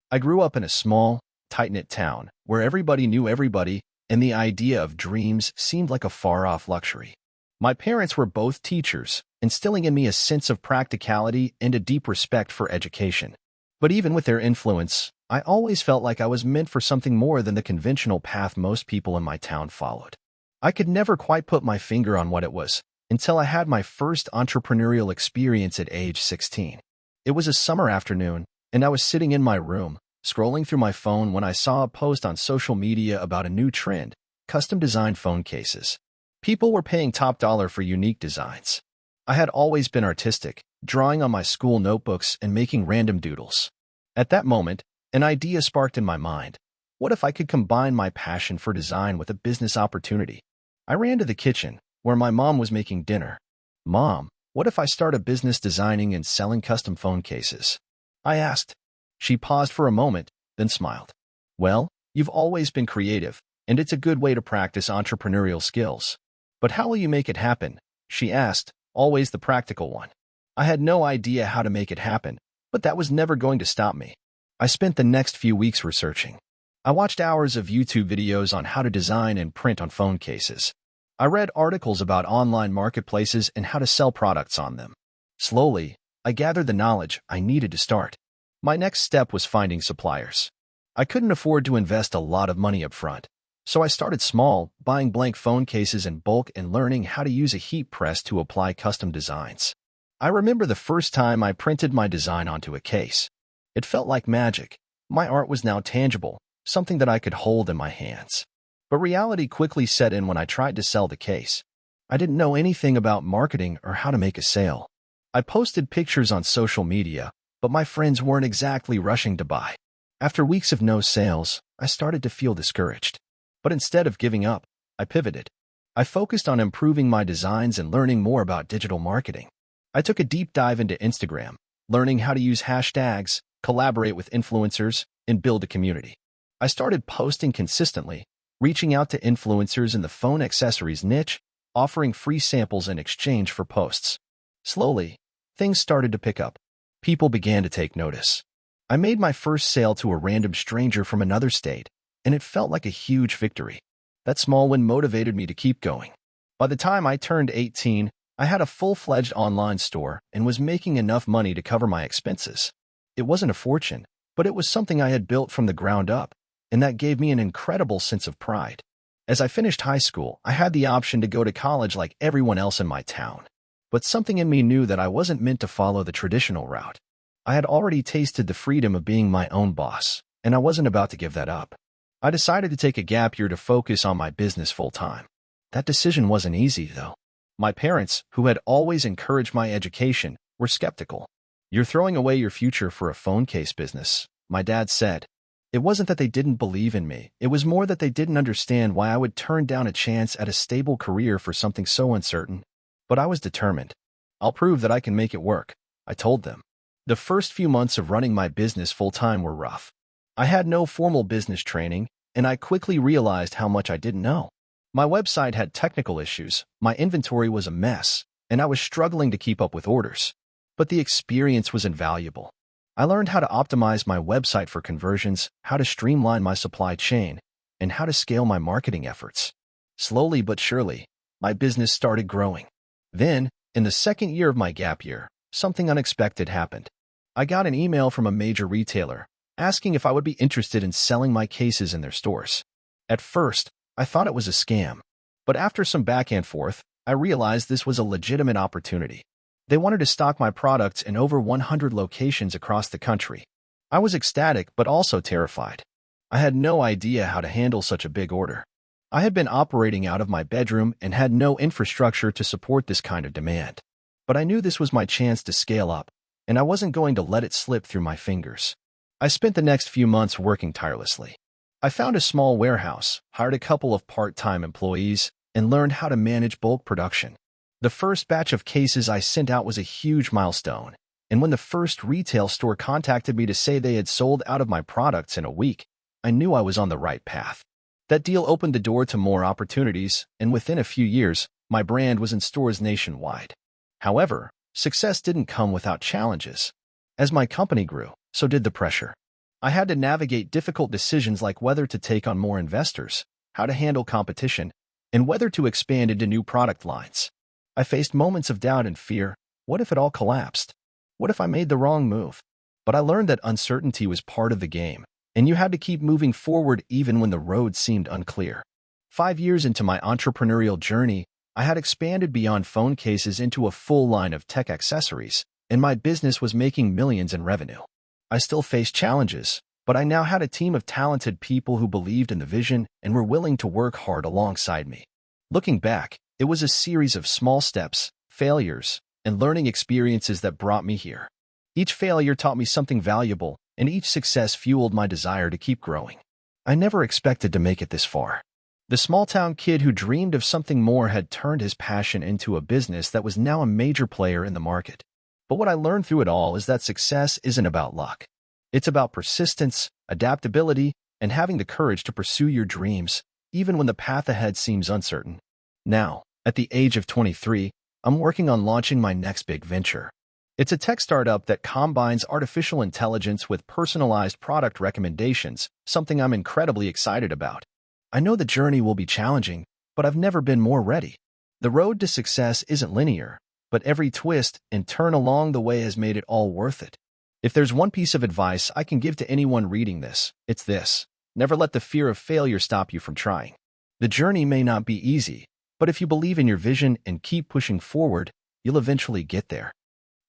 I grew up in a small, tight-knit town where everybody knew everybody, and the idea of dreams seemed like a far-off luxury. My parents were both teachers, instilling in me a sense of practicality and a deep respect for education. But even with their influence, I always felt like I was meant for something more than the conventional path most people in my town followed. I could never quite put my finger on what it was until I had my first entrepreneurial experience at age 16. It was a summer afternoon, and I was sitting in my room, scrolling through my phone when I saw a post on social media about a new trend: custom-designed phone cases. People were paying top dollar for unique designs. I had always been artistic, drawing on my school notebooks and making random doodles. At that moment, an idea sparked in my mind. What if I could combine my passion for design with a business opportunity? I ran to the kitchen, where my mom was making dinner. "Mom, what if I start a business designing and selling custom phone cases?" I asked. She paused for a moment, then smiled. "Well, you've always been creative, and it's a good way to practice entrepreneurial skills. But how will you make it happen?" she asked, always the practical one. I had no idea how to make it happen, but that was never going to stop me. I spent the next few weeks researching. I watched hours of YouTube videos on how to design and print on phone cases. I read articles about online marketplaces and how to sell products on them. Slowly, I gathered the knowledge I needed to start. My next step was finding suppliers. I couldn't afford to invest a lot of money up front, so I started small, buying blank phone cases in bulk and learning how to use a heat press to apply custom designs. I remember the first time I printed my design onto a case. It felt like magic. My art was now tangible, something that I could hold in my hands. But reality quickly set in when I tried to sell the case. I didn't know anything about marketing or how to make a sale. I posted pictures on social media, but my friends weren't exactly rushing to buy. After weeks of no sales, I started to feel discouraged. But instead of giving up, I pivoted. I focused on improving my designs and learning more about digital marketing. I took a deep dive into Instagram, learning how to use hashtags, collaborate with influencers, and build a community. I started posting consistently, reaching out to influencers in the phone accessories niche, offering free samples in exchange for posts. Slowly, things started to pick up. People began to take notice. I made my first sale to a random stranger from another state, and it felt like a huge victory. That small win motivated me to keep going. By the time I turned 18, I had a full-fledged online store and was making enough money to cover my expenses. It wasn't a fortune, but it was something I had built from the ground up, and that gave me an incredible sense of pride. As I finished high school, I had the option to go to college like everyone else in my town. But something in me knew that I wasn't meant to follow the traditional route. I had already tasted the freedom of being my own boss, and I wasn't about to give that up. I decided to take a gap year to focus on my business full-time. That decision wasn't easy, though. My parents, who had always encouraged my education, were skeptical. "You're throwing away your future for a phone case business," my dad said. It wasn't that they didn't believe in me. It was more that they didn't understand why I would turn down a chance at a stable career for something so uncertain. But I was determined. "I'll prove that I can make it work," I told them. The first few months of running my business full-time were rough. I had no formal business training, and I quickly realized how much I didn't know. My website had technical issues, my inventory was a mess, and I was struggling to keep up with orders. But the experience was invaluable. I learned how to optimize my website for conversions, how to streamline my supply chain, and how to scale my marketing efforts. Slowly but surely, my business started growing. Then, in the second year of my gap year, something unexpected happened. I got an email from a major retailer, asking if I would be interested in selling my cases in their stores. At first, I thought it was a scam, but after some back and forth, I realized this was a legitimate opportunity. They wanted to stock my products in over 100 locations across the country. I was ecstatic but also terrified. I had no idea how to handle such a big order. I had been operating out of my bedroom and had no infrastructure to support this kind of demand. But I knew this was my chance to scale up, and I wasn't going to let it slip through my fingers. I spent the next few months working tirelessly. I found a small warehouse, hired a couple of part-time employees, and learned how to manage bulk production. The first batch of cases I sent out was a huge milestone, and when the first retail store contacted me to say they had sold out of my products in a week, I knew I was on the right path. That deal opened the door to more opportunities, and within a few years, my brand was in stores nationwide. However, success didn't come without challenges. As my company grew, so did the pressure. I had to navigate difficult decisions like whether to take on more investors, how to handle competition, and whether to expand into new product lines. I faced moments of doubt and fear. What if it all collapsed? What if I made the wrong move? But I learned that uncertainty was part of the game, and you had to keep moving forward even when the road seemed unclear. 5 years into my entrepreneurial journey, I had expanded beyond phone cases into a full line of tech accessories, and my business was making millions in revenue. I still faced challenges, but I now had a team of talented people who believed in the vision and were willing to work hard alongside me. Looking back, it was a series of small steps, failures, and learning experiences that brought me here. Each failure taught me something valuable, and each success fueled my desire to keep growing. I never expected to make it this far. The small-town kid who dreamed of something more had turned his passion into a business that was now a major player in the market. But what I learned through it all is that success isn't about luck. It's about persistence, adaptability, and having the courage to pursue your dreams, even when the path ahead seems uncertain. Now, at the age of 23, I'm working on launching my next big venture. It's a tech startup that combines artificial intelligence with personalized product recommendations, something I'm incredibly excited about. I know the journey will be challenging, but I've never been more ready. The road to success isn't linear, but every twist and turn along the way has made it all worth it. If there's one piece of advice I can give to anyone reading this, it's this: never let the fear of failure stop you from trying. The journey may not be easy, but if you believe in your vision and keep pushing forward, you'll eventually get there.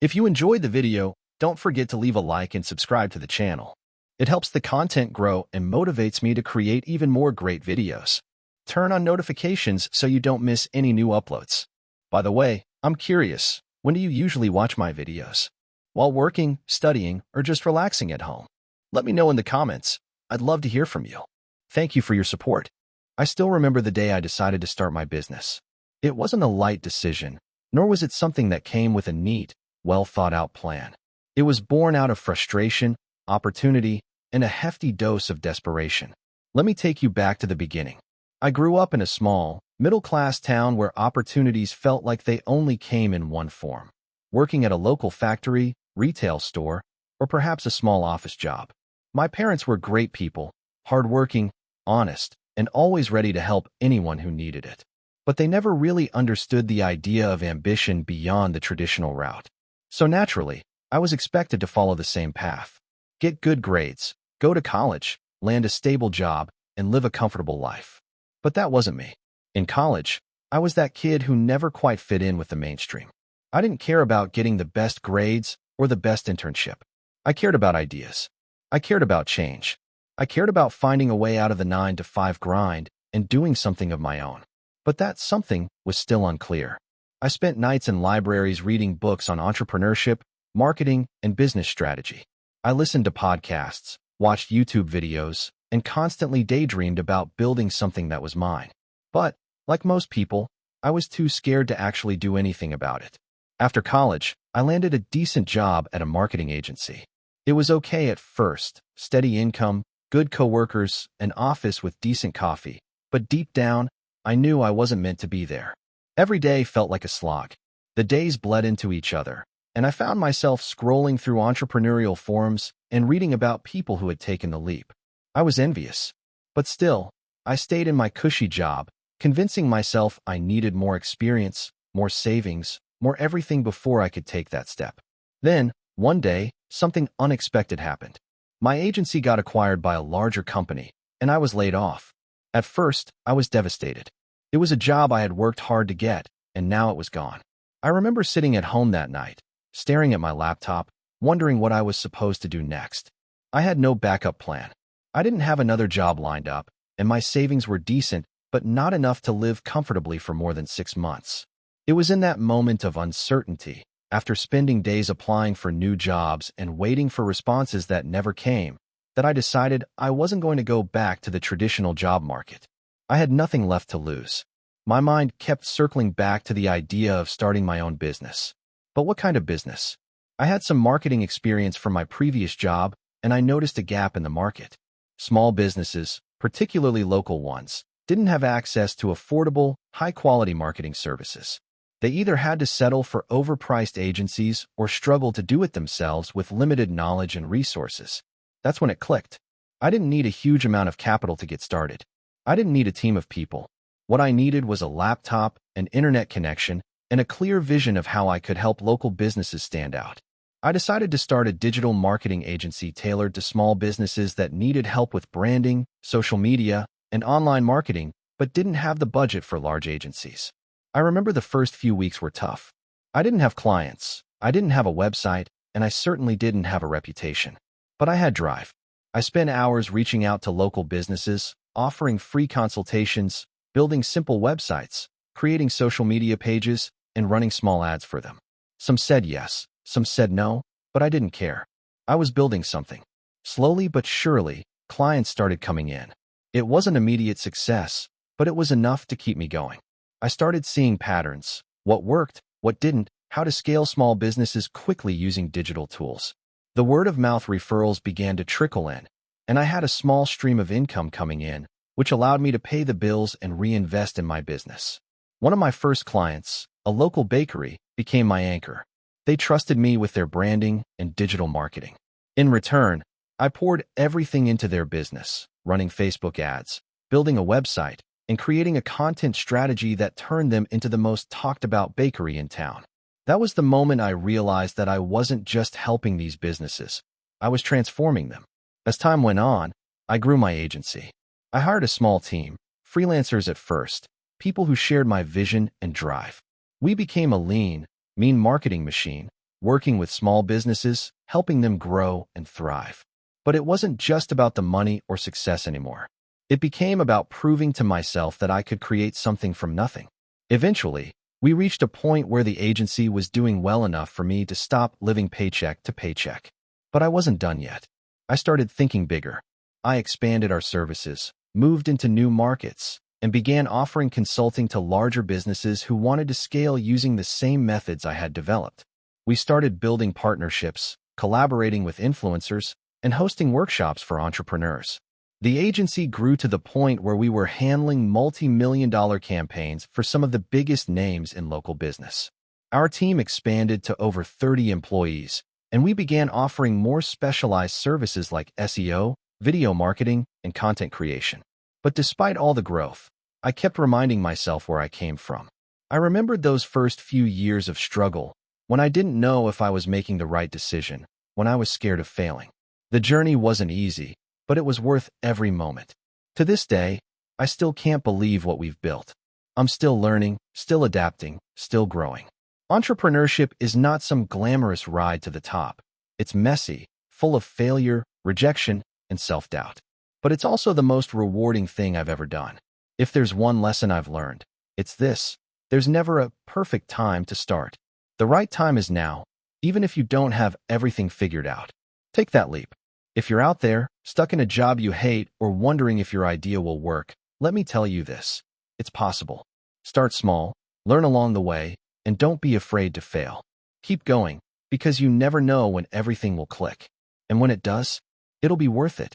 If you enjoyed the video, don't forget to leave a like and subscribe to the channel. It helps the content grow and motivates me to create even more great videos. Turn on notifications so you don't miss any new uploads. By the way, I'm curious, when do you usually watch my videos? While working, studying, or just relaxing at home? Let me know in the comments. I'd love to hear from you. Thank you for your support. I still remember the day I decided to start my business. It wasn't a light decision, nor was it something that came with a neat, well-thought-out plan. It was born out of frustration, opportunity, and a hefty dose of desperation. Let me take you back to the beginning. I grew up in a small, middle-class town where opportunities felt like they only came in one form: working at a local factory, retail store, or perhaps a small office job. My parents were great people, hardworking, honest, and always ready to help anyone who needed it. But they never really understood the idea of ambition beyond the traditional route. So naturally, I was expected to follow the same path: get good grades, go to college, land a stable job, and live a comfortable life. But that wasn't me. In college, I was that kid who never quite fit in with the mainstream. I didn't care about getting the best grades or the best internship. I cared about ideas. I cared about change. I cared about finding a way out of the 9-to-5 grind and doing something of my own. But that something was still unclear. I spent nights in libraries reading books on entrepreneurship, marketing, and business strategy. I listened to podcasts, watched YouTube videos, and constantly daydreamed about building something that was mine. But, like most people, I was too scared to actually do anything about it. After college, I landed a decent job at a marketing agency. It was okay at first: steady income, good coworkers, an office with decent coffee. But deep down, I knew I wasn't meant to be there. Every day felt like a slog. The days bled into each other, and I found myself scrolling through entrepreneurial forums and reading about people who had taken the leap. I was envious. But still, I stayed in my cushy job, convincing myself I needed more experience, more savings, more everything before I could take that step. Then, one day, something unexpected happened. My agency got acquired by a larger company, and I was laid off. At first, I was devastated. It was a job I had worked hard to get, and now it was gone. I remember sitting at home that night, staring at my laptop, wondering what I was supposed to do next. I had no backup plan. I didn't have another job lined up, and my savings were decent, but not enough to live comfortably for more than 6 months. It was in that moment of uncertainty, after spending days applying for new jobs and waiting for responses that never came, that I decided I wasn't going to go back to the traditional job market. I had nothing left to lose. My mind kept circling back to the idea of starting my own business. But what kind of business? I had some marketing experience from my previous job, and I noticed a gap in the market. Small businesses, particularly local ones, didn't have access to affordable, high-quality marketing services. They either had to settle for overpriced agencies or struggle to do it themselves with limited knowledge and resources. That's when it clicked. I didn't need a huge amount of capital to get started. I didn't need a team of people. What I needed was a laptop, an internet connection, and a clear vision of how I could help local businesses stand out. I decided to start a digital marketing agency tailored to small businesses that needed help with branding, social media, and online marketing, but didn't have the budget for large agencies. I remember the first few weeks were tough. I didn't have clients, I didn't have a website, and I certainly didn't have a reputation. But I had drive. I spent hours reaching out to local businesses, offering free consultations, building simple websites, creating social media pages, and running small ads for them. Some said yes, some said no, but I didn't care. I was building something. Slowly but surely, clients started coming in. It wasn't immediate success, but it was enough to keep me going. I started seeing patterns, what worked, what didn't, how to scale small businesses quickly using digital tools. The word-of-mouth referrals began to trickle in, and I had a small stream of income coming in, which allowed me to pay the bills and reinvest in my business. One of my first clients, a local bakery, became my anchor. They trusted me with their branding and digital marketing. In return, I poured everything into their business, running Facebook ads, building a website, and creating a content strategy that turned them into the most talked-about bakery in town. That was the moment I realized that I wasn't just helping these businesses. I was transforming them. As time went on, I grew my agency. I hired a small team, freelancers at first, people who shared my vision and drive. We became a lean, mean marketing machine, working with small businesses, helping them grow and thrive. But it wasn't just about the money or success anymore. It became about proving to myself that I could create something from nothing. Eventually, we reached a point where the agency was doing well enough for me to stop living paycheck to paycheck. But I wasn't done yet. I started thinking bigger. I expanded our services, moved into new markets, and began offering consulting to larger businesses who wanted to scale using the same methods I had developed. We started building partnerships, collaborating with influencers, and hosting workshops for entrepreneurs. The agency grew to the point where we were handling multi-million-dollar campaigns for some of the biggest names in local business. Our team expanded to over 30 employees, and we began offering more specialized services like SEO, video marketing, and content creation. But despite all the growth, I kept reminding myself where I came from. I remembered those first few years of struggle, when I didn't know if I was making the right decision, when I was scared of failing. The journey wasn't easy, but it was worth every moment. To this day, I still can't believe what we've built. I'm still learning, still adapting, still growing. Entrepreneurship is not some glamorous ride to the top. It's messy, full of failure, rejection, and self-doubt. But it's also the most rewarding thing I've ever done. If there's one lesson I've learned, it's this: there's never a perfect time to start. The right time is now, even if you don't have everything figured out. Take that leap. If you're out there, stuck in a job you hate, or wondering if your idea will work, let me tell you this: it's possible. Start small, learn along the way, and don't be afraid to fail. Keep going, because you never know when everything will click. And when it does, it'll be worth it.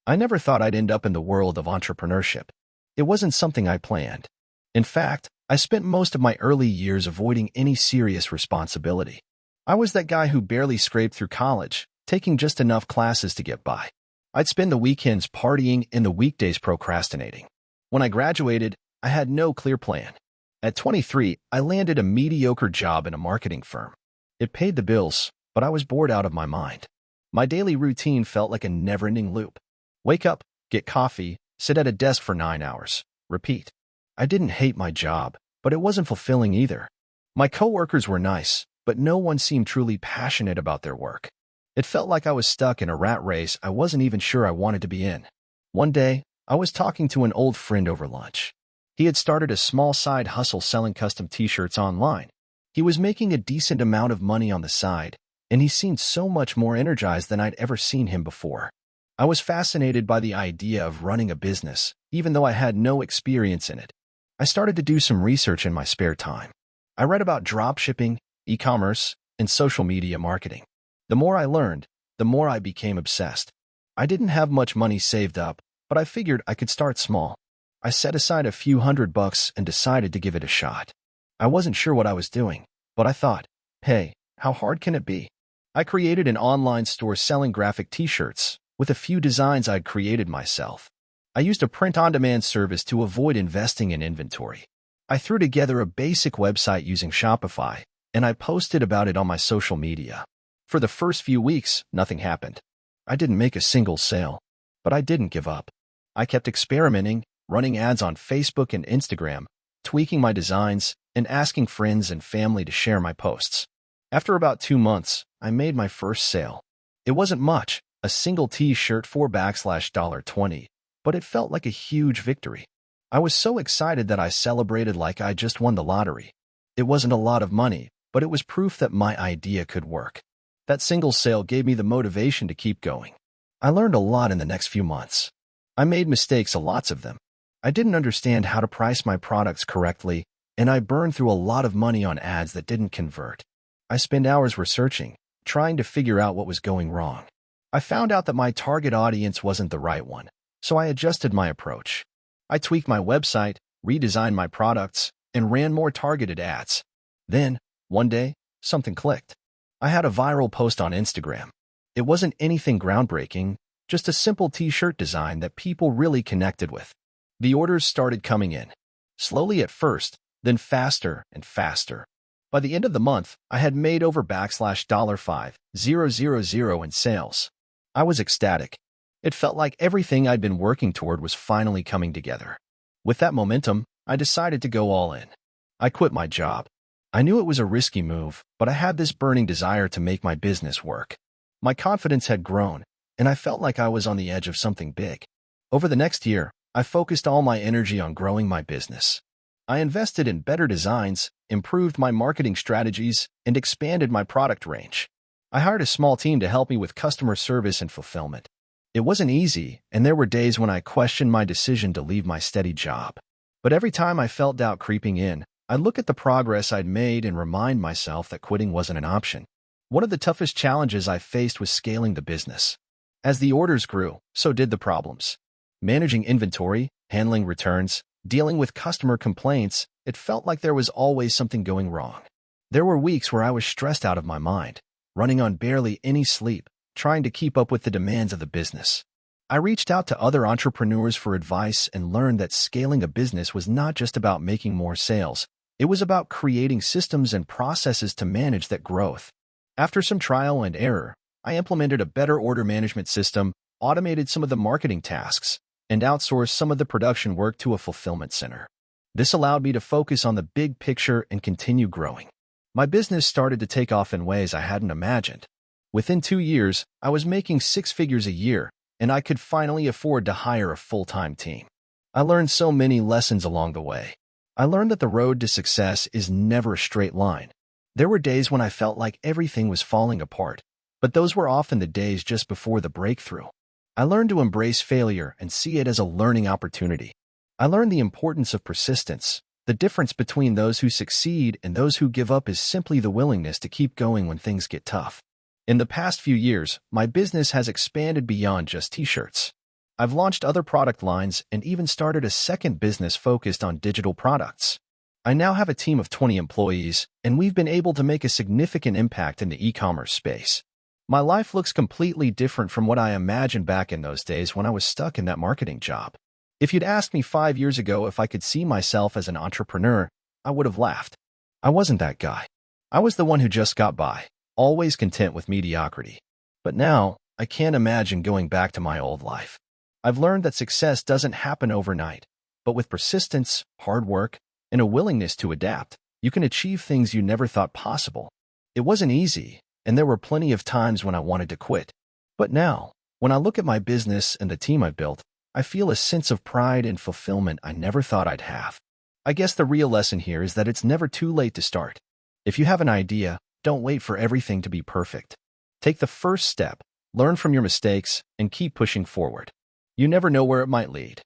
I never thought I'd end up in the world of entrepreneurship. It wasn't something I planned. In fact, I spent most of my early years avoiding any serious responsibility. I was that guy who barely scraped through college, taking just enough classes to get by. I'd spend the weekends partying and the weekdays procrastinating. When I graduated, I had no clear plan. At 23, I landed a mediocre job in a marketing firm. It paid the bills, but I was bored out of my mind. My daily routine felt like a never-ending loop. Wake up, get coffee, sit at a desk for 9 hours, repeat. I didn't hate my job, but it wasn't fulfilling either. My coworkers were nice, but no one seemed truly passionate about their work. It felt like I was stuck in a rat race I wasn't even sure I wanted to be in. One day, I was talking to an old friend over lunch. He had started a small side hustle selling custom t-shirts online. He was making a decent amount of money on the side, and he seemed so much more energized than I'd ever seen him before. I was fascinated by the idea of running a business, even though I had no experience in it. I started to do some research in my spare time. I read about dropshipping, e-commerce, and social media marketing. The more I learned, the more I became obsessed. I didn't have much money saved up, but I figured I could start small. I set aside a few $100 and decided to give it a shot. I wasn't sure what I was doing, but I thought, hey, how hard can it be? I created an online store selling graphic t-shirts, with a few designs I'd created myself. I used a print-on-demand service to avoid investing in inventory. I threw together a basic website using Shopify, and I posted about it on my social media. For the first few weeks, nothing happened. I didn't make a single sale, but I didn't give up. I kept experimenting, running ads on Facebook and Instagram, tweaking my designs, and asking friends and family to share my posts. After about 2 months, I made my first sale. It wasn't much, a single t-shirt for $20, but it felt like a huge victory. I was so excited that I celebrated like I just won the lottery. It wasn't a lot of money, but it was proof that my idea could work. That single sale gave me the motivation to keep going. I learned a lot in the next few months. I made mistakes, lots of them. I didn't understand how to price my products correctly, and I burned through a lot of money on ads that didn't convert. I spent hours researching, trying to figure out what was going wrong. I found out that my target audience wasn't the right one, so I adjusted my approach. I tweaked my website, redesigned my products, and ran more targeted ads. Then, one day, something clicked. I had a viral post on Instagram. It wasn't anything groundbreaking, just a simple t-shirt design that people really connected with. The orders started coming in. Slowly at first, then faster and faster. By the end of the month, I had made over $5,000 in sales. I was ecstatic. It felt like everything I'd been working toward was finally coming together. With that momentum, I decided to go all in. I quit my job. I knew it was a risky move, but I had this burning desire to make my business work. My confidence had grown, and I felt like I was on the edge of something big. Over the next year, I focused all my energy on growing my business. I invested in better designs, improved my marketing strategies, and expanded my product range. I hired a small team to help me with customer service and fulfillment. It wasn't easy, and there were days when I questioned my decision to leave my steady job. But every time I felt doubt creeping in, I'd look at the progress I'd made and remind myself that quitting wasn't an option. One of the toughest challenges I faced was scaling the business. As the orders grew, so did the problems. Managing inventory, handling returns, dealing with customer complaints, it felt like there was always something going wrong. There were weeks where I was stressed out of my mind, running on barely any sleep, trying to keep up with the demands of the business. I reached out to other entrepreneurs for advice and learned that scaling a business was not just about making more sales. It was about creating systems and processes to manage that growth. After some trial and error, I implemented a better order management system, automated some of the marketing tasks, and outsourced some of the production work to a fulfillment center. This allowed me to focus on the big picture and continue growing. My business started to take off in ways I hadn't imagined. Within 2 years, I was making 6 figures a year, and I could finally afford to hire a full-time team. I learned so many lessons along the way. I learned that the road to success is never a straight line. There were days when I felt like everything was falling apart, but those were often the days just before the breakthrough. I learned to embrace failure and see it as a learning opportunity. I learned the importance of persistence. The difference between those who succeed and those who give up is simply the willingness to keep going when things get tough. In the past few years, my business has expanded beyond just t-shirts. I've launched other product lines and even started a second business focused on digital products. I now have a team of 20 employees, and we've been able to make a significant impact in the e-commerce space. My life looks completely different from what I imagined back in those days when I was stuck in that marketing job. If you'd asked me 5 years ago if I could see myself as an entrepreneur, I would have laughed. I wasn't that guy. I was the one who just got by, always content with mediocrity. But now, I can't imagine going back to my old life. I've learned that success doesn't happen overnight, but with persistence, hard work, and a willingness to adapt, you can achieve things you never thought possible. It wasn't easy, and there were plenty of times when I wanted to quit. But now, when I look at my business and the team I've built, I feel a sense of pride and fulfillment I never thought I'd have. I guess the real lesson here is that it's never too late to start. If you have an idea, don't wait for everything to be perfect. Take the first step, learn from your mistakes, and keep pushing forward. You never know where it might lead.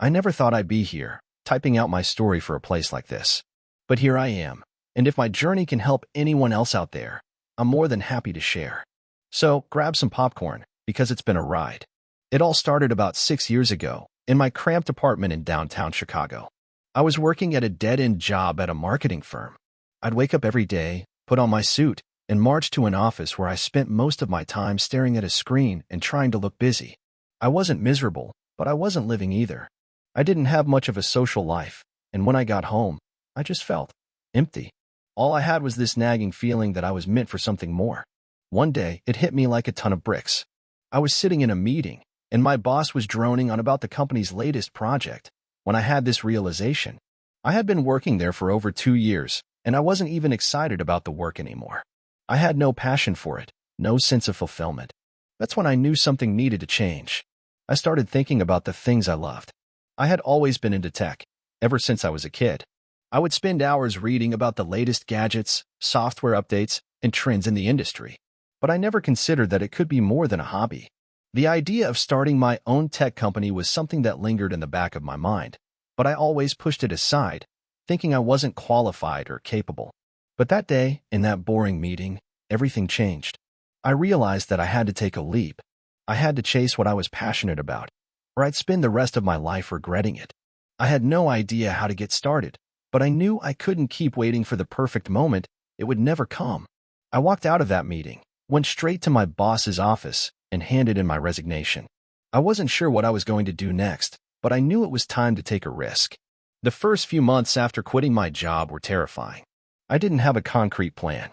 I never thought I'd be here, typing out my story for a place like this. But here I am, and if my journey can help anyone else out there, I'm more than happy to share. So grab some popcorn, because it's been a ride. It all started about 6 years ago, in my cramped apartment in downtown Chicago. I was working at a dead-end job at a marketing firm. I'd wake up every day, put on my suit, and marched to an office where I spent most of my time staring at a screen and trying to look busy. I wasn't miserable, but I wasn't living either. I didn't have much of a social life, and when I got home, I just felt empty. All I had was this nagging feeling that I was meant for something more. One day, it hit me like a ton of bricks. I was sitting in a meeting, and my boss was droning on about the company's latest project, when I had this realization. I had been working there for over 2 years, and I wasn't even excited about the work anymore. I had no passion for it, no sense of fulfillment. That's when I knew something needed to change. I started thinking about the things I loved. I had always been into tech, ever since I was a kid. I would spend hours reading about the latest gadgets, software updates, and trends in the industry. But I never considered that it could be more than a hobby. The idea of starting my own tech company was something that lingered in the back of my mind, but I always pushed it aside, thinking I wasn't qualified or capable. But that day, in that boring meeting, everything changed. I realized that I had to take a leap. I had to chase what I was passionate about, or I'd spend the rest of my life regretting it. I had no idea how to get started, but I knew I couldn't keep waiting for the perfect moment. It would never come. I walked out of that meeting, went straight to my boss's office, and handed in my resignation. I wasn't sure what I was going to do next, but I knew it was time to take a risk. The first few months after quitting my job were terrifying. I didn't have a concrete plan.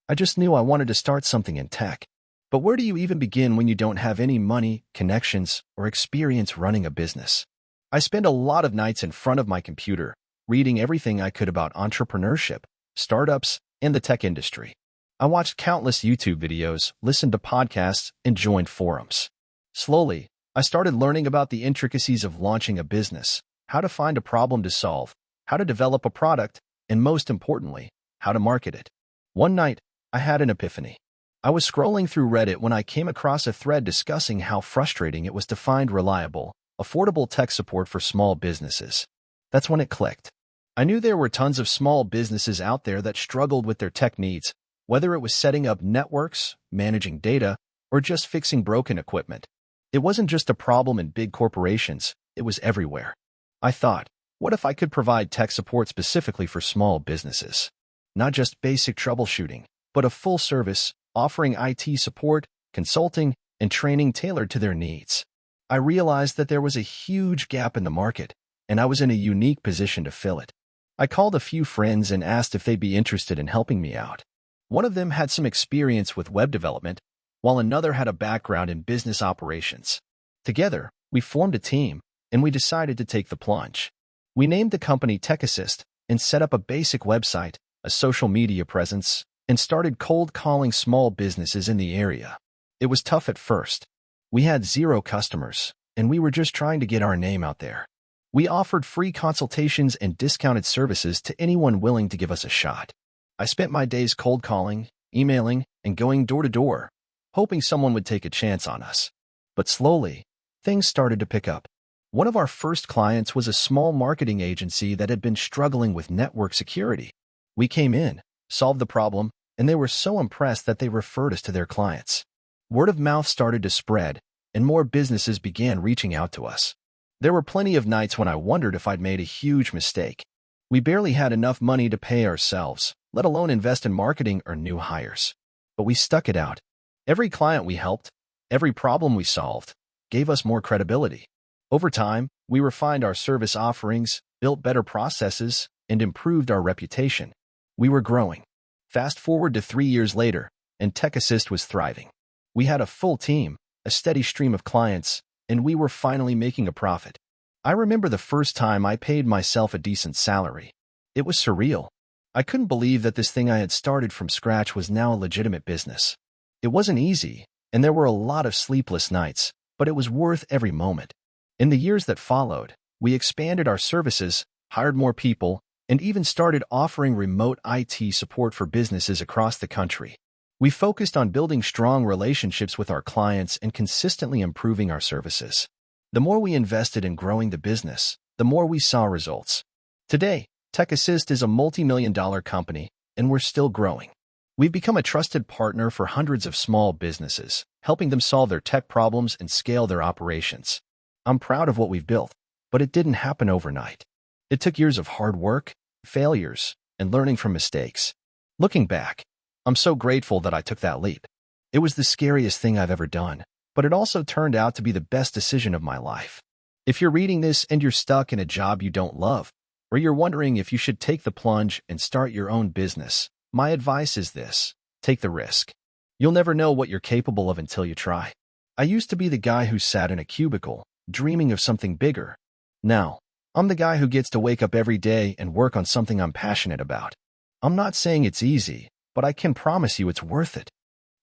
I just knew I wanted to start something in tech. But where do you even begin when you don't have any money, connections, or experience running a business? I spent a lot of nights in front of my computer, reading everything I could about entrepreneurship, startups, and the tech industry. I watched countless YouTube videos, listened to podcasts, and joined forums. Slowly, I started learning about the intricacies of launching a business, how to find a problem to solve, how to develop a product, and most importantly, how to market it. One night, I had an epiphany. I was scrolling through Reddit when I came across a thread discussing how frustrating it was to find reliable, affordable tech support for small businesses. That's when it clicked. I knew there were tons of small businesses out there that struggled with their tech needs, whether it was setting up networks, managing data, or just fixing broken equipment. It wasn't just a problem in big corporations, it was everywhere. I thought, what if I could provide tech support specifically for small businesses? Not just basic troubleshooting, but a full service, offering IT support, consulting, and training tailored to their needs. I realized that there was a huge gap in the market, and I was in a unique position to fill it. I called a few friends and asked if they'd be interested in helping me out. One of them had some experience with web development, while another had a background in business operations. Together, we formed a team, and we decided to take the plunge. We named the company Tech Assist and set up a basic website, a social media presence, and started cold calling small businesses in the area. It was tough at first. We had 0 customers, and we were just trying to get our name out there. We offered free consultations and discounted services to anyone willing to give us a shot. I spent my days cold calling, emailing, and going door to door, hoping someone would take a chance on us. But slowly, things started to pick up. One of our first clients was a small marketing agency that had been struggling with network security. We came in, solved the problem, and they were so impressed that they referred us to their clients. Word of mouth started to spread, and more businesses began reaching out to us. There were plenty of nights when I wondered if I'd made a huge mistake. We barely had enough money to pay ourselves, let alone invest in marketing or new hires. But we stuck it out. Every client we helped, every problem we solved, gave us more credibility. Over time, we refined our service offerings, built better processes, and improved our reputation. We were growing. Fast forward to 3 years later, and Tech Assist was thriving. We had a full team, a steady stream of clients, and we were finally making a profit. I remember the first time I paid myself a decent salary. It was surreal. I couldn't believe that this thing I had started from scratch was now a legitimate business. It wasn't easy, and there were a lot of sleepless nights, but it was worth every moment. In the years that followed, we expanded our services, hired more people, and even started offering remote IT support for businesses across the country. We focused on building strong relationships with our clients and consistently improving our services. The more we invested in growing the business, the more we saw results. Today, Tech Assist is a multi-million-dollar company, and we're still growing. We've become a trusted partner for hundreds of small businesses, helping them solve their tech problems and scale their operations. I'm proud of what we've built, but it didn't happen overnight. It took years of hard work, failures, and learning from mistakes. Looking back, I'm so grateful that I took that leap. It was the scariest thing I've ever done, but it also turned out to be the best decision of my life. If you're reading this and you're stuck in a job you don't love, or you're wondering if you should take the plunge and start your own business, my advice is this: take the risk. You'll never know what you're capable of until you try. I used to be the guy who sat in a cubicle, dreaming of something bigger. Now, I'm the guy who gets to wake up every day and work on something I'm passionate about. I'm not saying it's easy, but I can promise you it's worth it.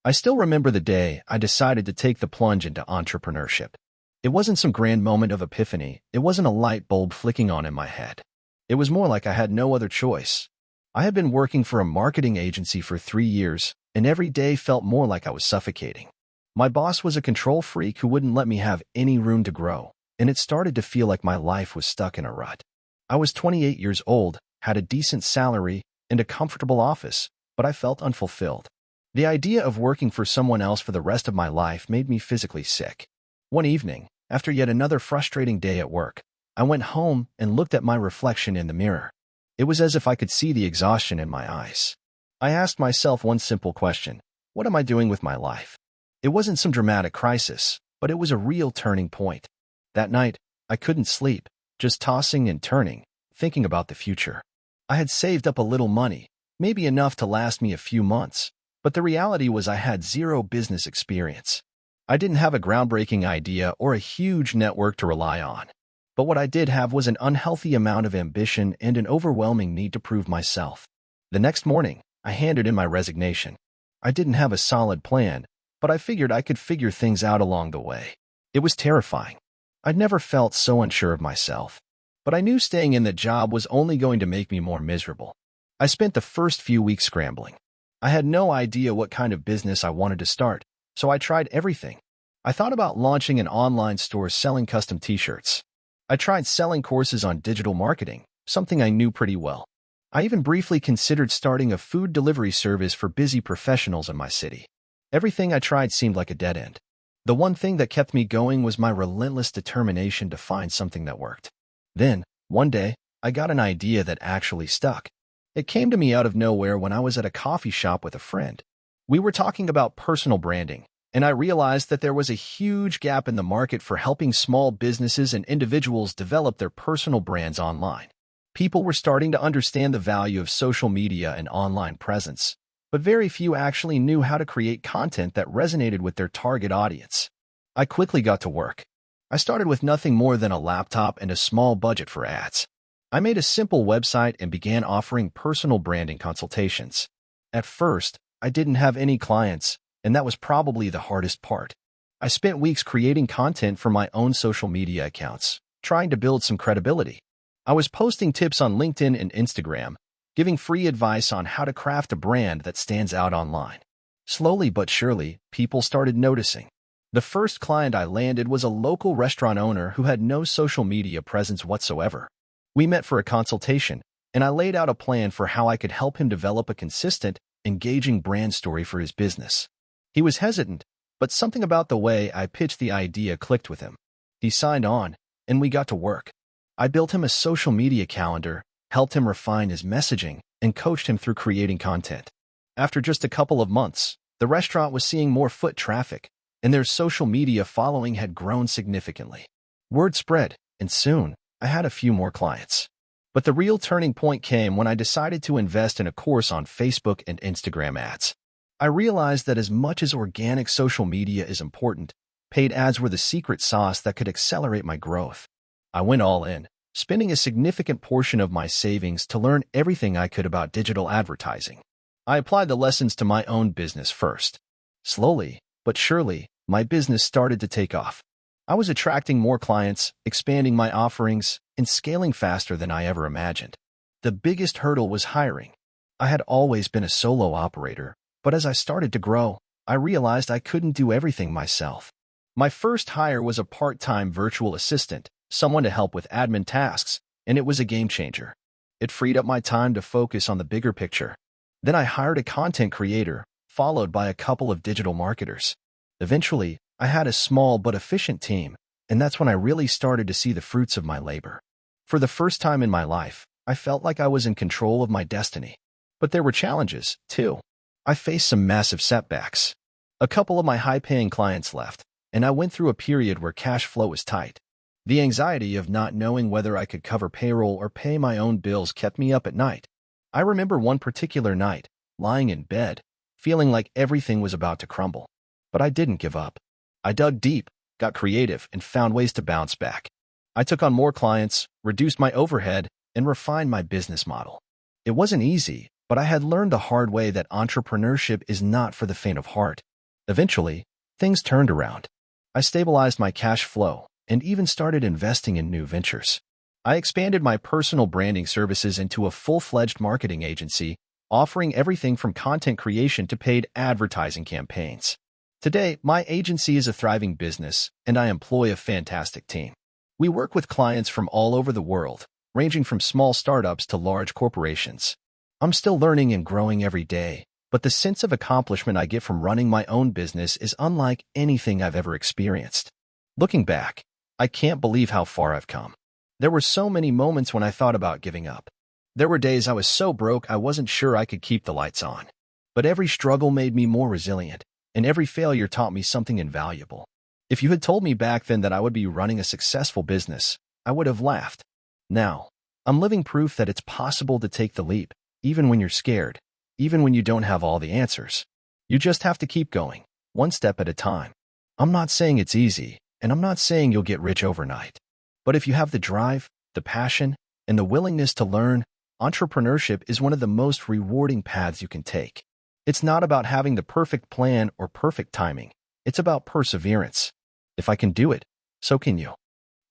I still remember the day I decided to take the plunge into entrepreneurship. It wasn't some grand moment of epiphany. It wasn't a light bulb flicking on in my head. It was more like I had no other choice. I had been working for a marketing agency for 3 years, and every day felt more like I was suffocating. My boss was a control freak who wouldn't let me have any room to grow, and it started to feel like my life was stuck in a rut. I was 28 years old, had a decent salary, and a comfortable office, but I felt unfulfilled. The idea of working for someone else for the rest of my life made me physically sick. One evening, after yet another frustrating day at work, I went home and looked at my reflection in the mirror. It was as if I could see the exhaustion in my eyes. I asked myself one simple question: what am I doing with my life? It wasn't some dramatic crisis, but it was a real turning point. That night, I couldn't sleep, just tossing and turning, thinking about the future. I had saved up a little money, maybe enough to last me a few months, but the reality was I had zero business experience. I didn't have a groundbreaking idea or a huge network to rely on. But what I did have was an unhealthy amount of ambition and an overwhelming need to prove myself. The next morning, I handed in my resignation. I didn't have a solid plan, but I figured I could figure things out along the way. It was terrifying. I'd never felt so unsure of myself. But I knew staying in the job was only going to make me more miserable. I spent the first few weeks scrambling. I had no idea what kind of business I wanted to start, so I tried everything. I thought about launching an online store selling custom t-shirts. I tried selling courses on digital marketing, something I knew pretty well. I even briefly considered starting a food delivery service for busy professionals in my city. Everything I tried seemed like a dead end. The one thing that kept me going was my relentless determination to find something that worked. Then, one day, I got an idea that actually stuck. It came to me out of nowhere when I was at a coffee shop with a friend. We were talking about personal branding, and I realized that there was a huge gap in the market for helping small businesses and individuals develop their personal brands online. People were starting to understand the value of social media and online presence, but very few actually knew how to create content that resonated with their target audience. I quickly got to work. I started with nothing more than a laptop and a small budget for ads. I made a simple website and began offering personal branding consultations. At first, I didn't have any clients, and that was probably the hardest part. I spent weeks creating content for my own social media accounts, trying to build some credibility. I was posting tips on LinkedIn and Instagram, giving free advice on how to craft a brand that stands out online. Slowly but surely, people started noticing. The first client I landed was a local restaurant owner who had no social media presence whatsoever. We met for a consultation, and I laid out a plan for how I could help him develop a consistent, engaging brand story for his business. He was hesitant, but something about the way I pitched the idea clicked with him. He signed on, and we got to work. I built him a social media calendar, helped him refine his messaging, and coached him through creating content. After just a couple of months, the restaurant was seeing more foot traffic, and their social media following had grown significantly. Word spread, and soon, I had a few more clients. But the real turning point came when I decided to invest in a course on Facebook and Instagram ads. I realized that as much as organic social media is important, paid ads were the secret sauce that could accelerate my growth. I went all in, spending a significant portion of my savings to learn everything I could about digital advertising. I applied the lessons to my own business first. Slowly, but surely, my business started to take off. I was attracting more clients, expanding my offerings, and scaling faster than I ever imagined. The biggest hurdle was hiring. I had always been a solo operator, but as I started to grow, I realized I couldn't do everything myself. My first hire was a part-time virtual assistant, someone to help with admin tasks, and it was a game changer. It freed up my time to focus on the bigger picture. Then I hired a content creator, followed by a couple of digital marketers. Eventually, I had a small but efficient team, and that's when I really started to see the fruits of my labor. For the first time in my life, I felt like I was in control of my destiny. But there were challenges, too. I faced some massive setbacks. A couple of my high-paying clients left, and I went through a period where cash flow was tight. The anxiety of not knowing whether I could cover payroll or pay my own bills kept me up at night. I remember one particular night, lying in bed, feeling like everything was about to crumble. But I didn't give up. I dug deep, got creative, and found ways to bounce back. I took on more clients, reduced my overhead, and refined my business model. It wasn't easy, but I had learned the hard way that entrepreneurship is not for the faint of heart. Eventually, things turned around. I stabilized my cash flow and even started investing in new ventures. I expanded my personal branding services into a full-fledged marketing agency, offering everything from content creation to paid advertising campaigns. Today, my agency is a thriving business, and I employ a fantastic team. We work with clients from all over the world, ranging from small startups to large corporations. I'm still learning and growing every day, but the sense of accomplishment I get from running my own business is unlike anything I've ever experienced. Looking back, I can't believe how far I've come. There were so many moments when I thought about giving up. There were days I was so broke I wasn't sure I could keep the lights on. But every struggle made me more resilient, and every failure taught me something invaluable. If you had told me back then that I would be running a successful business, I would have laughed. Now, I'm living proof that it's possible to take the leap, even when you're scared, even when you don't have all the answers. You just have to keep going, one step at a time. I'm not saying it's easy, and I'm not saying you'll get rich overnight. But if you have the drive, the passion, and the willingness to learn, entrepreneurship is one of the most rewarding paths you can take. It's not about having the perfect plan or perfect timing. It's about perseverance. If I can do it, so can you.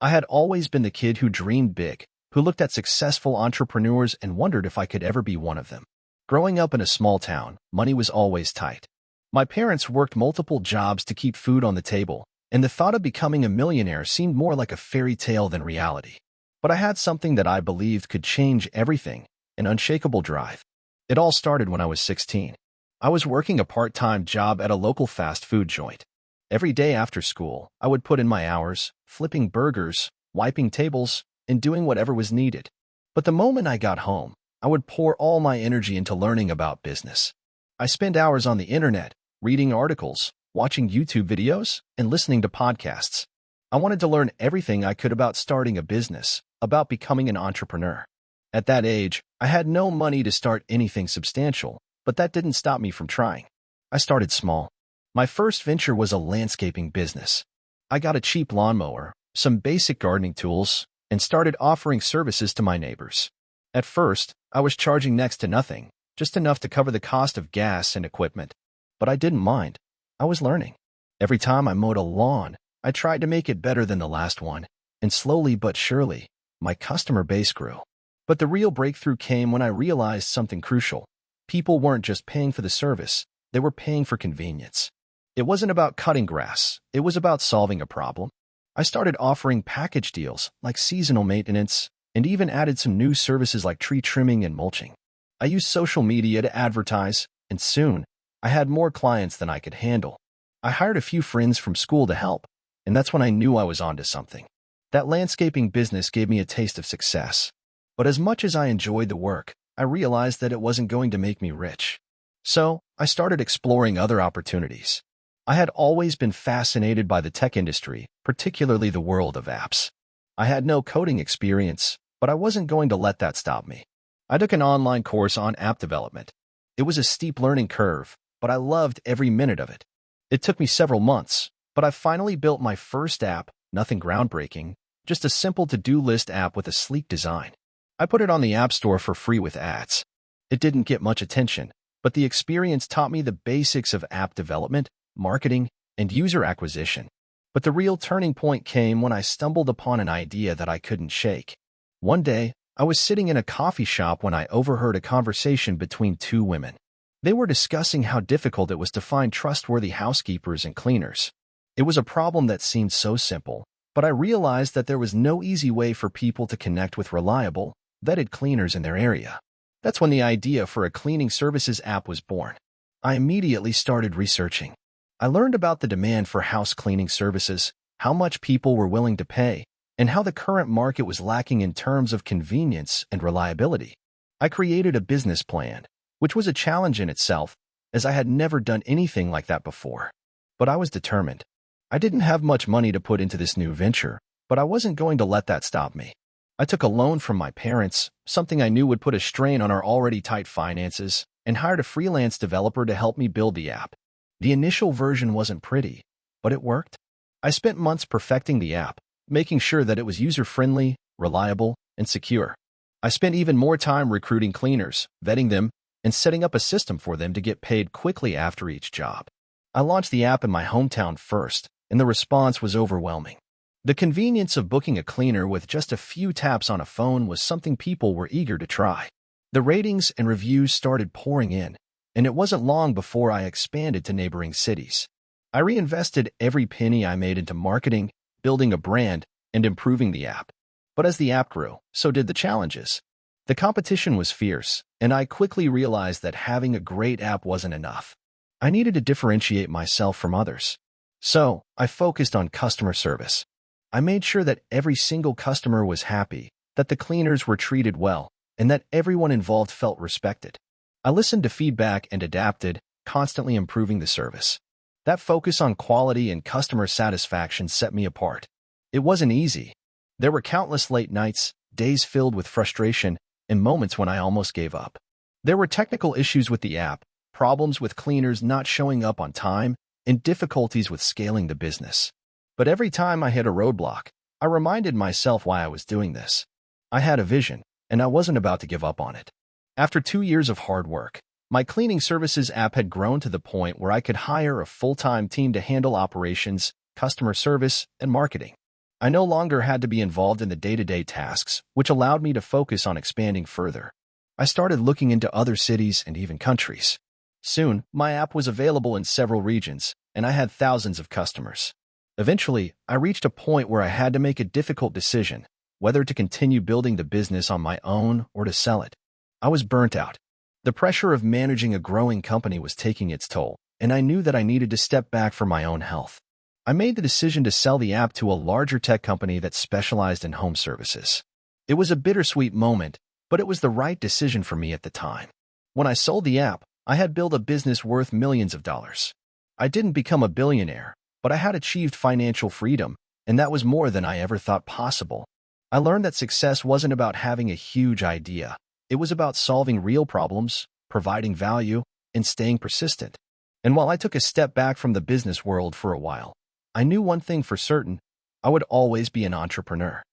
I had always been the kid who dreamed big, who looked at successful entrepreneurs and wondered if I could ever be one of them. Growing up in a small town, money was always tight. My parents worked multiple jobs to keep food on the table, and the thought of becoming a millionaire seemed more like a fairy tale than reality. But I had something that I believed could change everything, an unshakable drive. It all started when I was 16. I was working a part-time job at a local fast food joint. Every day after school, I would put in my hours, flipping burgers, wiping tables, and doing whatever was needed. But the moment I got home, I would pour all my energy into learning about business. I spent hours on the internet, reading articles, watching YouTube videos, and listening to podcasts. I wanted to learn everything I could about starting a business, about becoming an entrepreneur. At that age, I had no money to start anything substantial, but that didn't stop me from trying. I started small. My first venture was a landscaping business. I got a cheap lawnmower, some basic gardening tools, and started offering services to my neighbors. At first, I was charging next to nothing, just enough to cover the cost of gas and equipment. But I didn't mind. I was learning. Every time I mowed a lawn, I tried to make it better than the last one, and slowly but surely, my customer base grew. But the real breakthrough came when I realized something crucial. People weren't just paying for the service, they were paying for convenience. It wasn't about cutting grass, it was about solving a problem. I started offering package deals like seasonal maintenance, and even added some new services like tree trimming and mulching. I used social media to advertise, and soon, I had more clients than I could handle. I hired a few friends from school to help, and that's when I knew I was onto something. That landscaping business gave me a taste of success. But as much as I enjoyed the work, I realized that it wasn't going to make me rich. So, I started exploring other opportunities. I had always been fascinated by the tech industry, particularly the world of apps. I had no coding experience, but I wasn't going to let that stop me. I took an online course on app development. It was a steep learning curve, but I loved every minute of it. It took me several months, but I finally built my first app, nothing groundbreaking, just a simple to-do list app with a sleek design. I put it on the App Store for free with ads. It didn't get much attention, but the experience taught me the basics of app development, marketing, and user acquisition. But the real turning point came when I stumbled upon an idea that I couldn't shake. One day, I was sitting in a coffee shop when I overheard a conversation between two women. They were discussing how difficult it was to find trustworthy housekeepers and cleaners. It was a problem that seemed so simple, but I realized that there was no easy way for people to connect with reliable, vetted cleaners in their area. That's when the idea for a cleaning services app was born. I immediately started researching. I learned about the demand for house cleaning services, how much people were willing to pay, and how the current market was lacking in terms of convenience and reliability. I created a business plan, which was a challenge in itself, as I had never done anything like that before. But I was determined. I didn't have much money to put into this new venture, but I wasn't going to let that stop me. I took a loan from my parents, something I knew would put a strain on our already tight finances, and hired a freelance developer to help me build the app. The initial version wasn't pretty, but it worked. I spent months perfecting the app, making sure that it was user-friendly, reliable, and secure. I spent even more time recruiting cleaners, vetting them, and setting up a system for them to get paid quickly after each job. I launched the app in my hometown first, and the response was overwhelming. The convenience of booking a cleaner with just a few taps on a phone was something people were eager to try. The ratings and reviews started pouring in, and it wasn't long before I expanded to neighboring cities. I reinvested every penny I made into marketing, building a brand, and improving the app. But as the app grew, so did the challenges. The competition was fierce, and I quickly realized that having a great app wasn't enough. I needed to differentiate myself from others. So, I focused on customer service. I made sure that every single customer was happy, that the cleaners were treated well, and that everyone involved felt respected. I listened to feedback and adapted, constantly improving the service. That focus on quality and customer satisfaction set me apart. It wasn't easy. There were countless late nights, days filled with frustration, and moments when I almost gave up. There were technical issues with the app, problems with cleaners not showing up on time, and difficulties with scaling the business. But every time I hit a roadblock, I reminded myself why I was doing this. I had a vision, and I wasn't about to give up on it. After 2 years of hard work, my cleaning services app had grown to the point where I could hire a full-time team to handle operations, customer service, and marketing. I no longer had to be involved in the day-to-day tasks, which allowed me to focus on expanding further. I started looking into other cities and even countries. Soon, my app was available in several regions, and I had thousands of customers. Eventually, I reached a point where I had to make a difficult decision, whether to continue building the business on my own or to sell it. I was burnt out. The pressure of managing a growing company was taking its toll, and I knew that I needed to step back for my own health. I made the decision to sell the app to a larger tech company that specialized in home services. It was a bittersweet moment, but it was the right decision for me at the time. When I sold the app, I had built a business worth millions of dollars. I didn't become a billionaire, but I had achieved financial freedom, and that was more than I ever thought possible. I learned that success wasn't about having a huge idea. It was about solving real problems, providing value, and staying persistent. And while I took a step back from the business world for a while, I knew one thing for certain: I would always be an entrepreneur.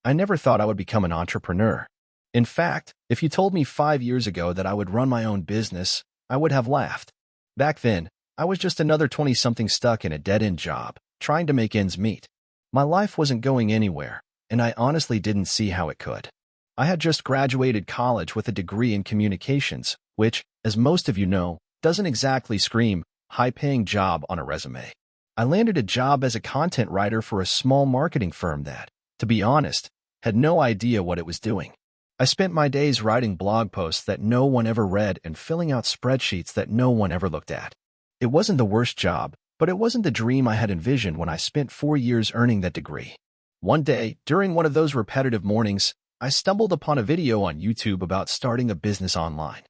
I never thought I would become an entrepreneur. In fact, if you told me 5 years ago that I would run my own business, I would have laughed. Back then, I was just another 20-something stuck in a dead-end job, trying to make ends meet. My life wasn't going anywhere, and I honestly didn't see how it could. I had just graduated college with a degree in communications, which, as most of you know, doesn't exactly scream high-paying job on a resume. I landed a job as a content writer for a small marketing firm that, to be honest, had no idea what it was doing. I spent my days writing blog posts that no one ever read and filling out spreadsheets that no one ever looked at. It wasn't the worst job, but it wasn't the dream I had envisioned when I spent 4 years earning that degree. One day, during one of those repetitive mornings, I stumbled upon a video on YouTube about starting a business online.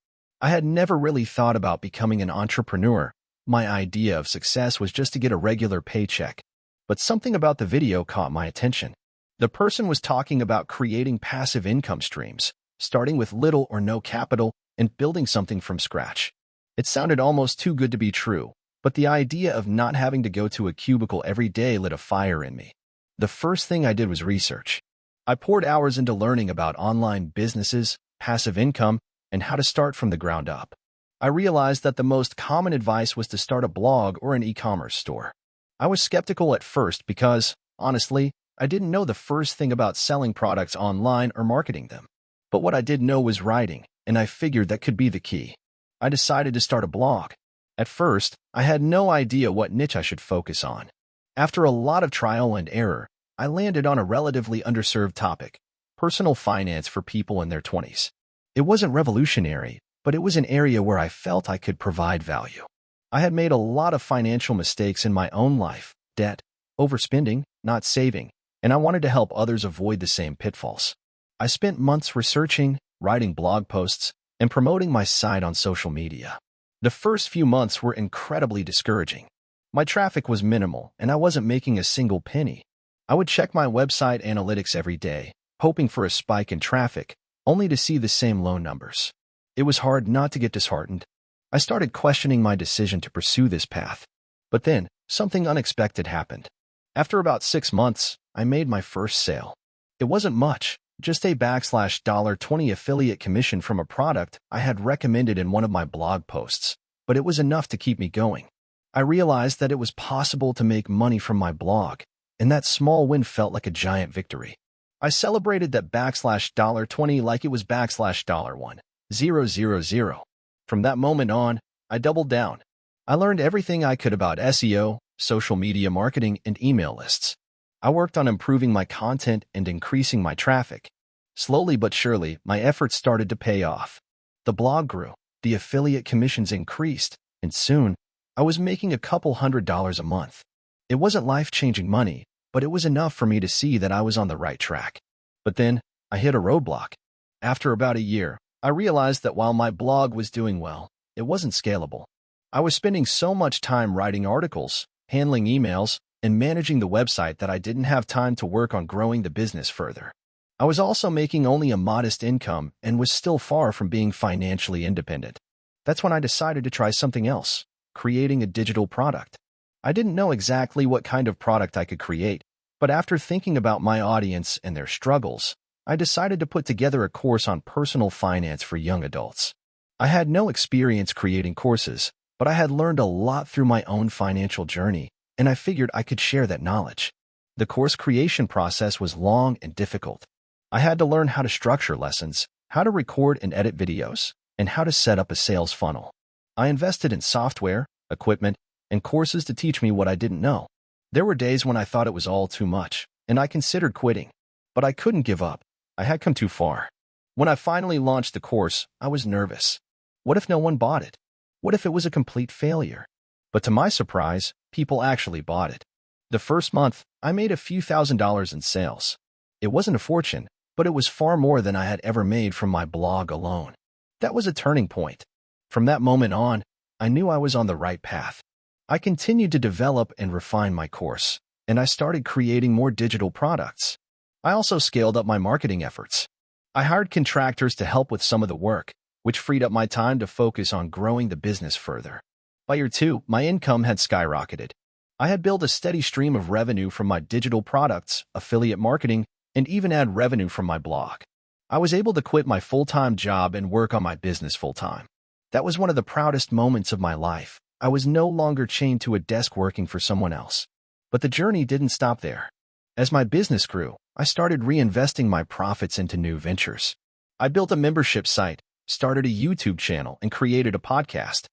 I had never really thought about becoming an entrepreneur. My idea of success was just to get a regular paycheck. But something about the video caught my attention. The person was talking about creating passive income streams, starting with little or no capital and building something from scratch. It sounded almost too good to be true, but the idea of not having to go to a cubicle every day lit a fire in me. The first thing I did was research. I poured hours into learning about online businesses, passive income, and how to start from the ground up. I realized that the most common advice was to start a blog or an e-commerce store. I was skeptical at first because, honestly, I didn't know the first thing about selling products online or marketing them. But what I did know was writing, and I figured that could be the key. I decided to start a blog. At first, I had no idea what niche I should focus on. After a lot of trial and error, I landed on a relatively underserved topic: personal finance for people in their 20s. It wasn't revolutionary, but it was an area where I felt I could provide value. I had made a lot of financial mistakes in my own life: debt, overspending, not saving, and I wanted to help others avoid the same pitfalls. I spent months researching, writing blog posts, and promoting my site on social media. The first few months were incredibly discouraging. My traffic was minimal, and I wasn't making a single penny. I would check my website analytics every day, hoping for a spike in traffic, only to see the same low numbers. It was hard not to get disheartened. I started questioning my decision to pursue this path. But then, something unexpected happened. After about 6 months, I made my first sale. It wasn't much, just a $20 affiliate commission from a product I had recommended in one of my blog posts, but it was enough to keep me going. I realized that it was possible to make money from my blog, and that small win felt like a giant victory. I celebrated that $20 like it was $1,000. From that moment on, I doubled down. I learned everything I could about SEO, social media marketing, and email lists. I worked on improving my content and increasing my traffic. Slowly but surely, my efforts started to pay off. The blog grew, the affiliate commissions increased, and soon, I was making a couple $100s a month. It wasn't life-changing money, but it was enough for me to see that I was on the right track. But then, I hit a roadblock. After about a year, I realized that while my blog was doing well, it wasn't scalable. I was spending so much time writing articles, handling emails, and managing the website that I didn't have time to work on growing the business further. I was also making only a modest income and was still far from being financially independent. That's when I decided to try something else, creating a digital product. I didn't know exactly what kind of product I could create, but after thinking about my audience and their struggles, I decided to put together a course on personal finance for young adults. I had no experience creating courses, but I had learned a lot through my own financial journey, and I figured I could share that knowledge. The course creation process was long and difficult. I had to learn how to structure lessons, how to record and edit videos, and how to set up a sales funnel. I invested in software, equipment, and courses to teach me what I didn't know. There were days when I thought it was all too much, and I considered quitting. But I couldn't give up. I had come too far. When I finally launched the course, I was nervous. What if no one bought it? What if it was a complete failure? But to my surprise, people actually bought it. The first month, I made a few $1,000s in sales. It wasn't a fortune, but it was far more than I had ever made from my blog alone. That was a turning point. From that moment on, I knew I was on the right path. I continued to develop and refine my course, and I started creating more digital products. I also scaled up my marketing efforts. I hired contractors to help with some of the work, which freed up my time to focus on growing the business further. By year 2, my income had skyrocketed. I had built a steady stream of revenue from my digital products, affiliate marketing, and even ad revenue from my blog. I was able to quit my full-time job and work on my business full-time. That was one of the proudest moments of my life. I was no longer chained to a desk working for someone else. But the journey didn't stop there. As my business grew, I started reinvesting my profits into new ventures. I built a membership site, started a YouTube channel, and created a podcast.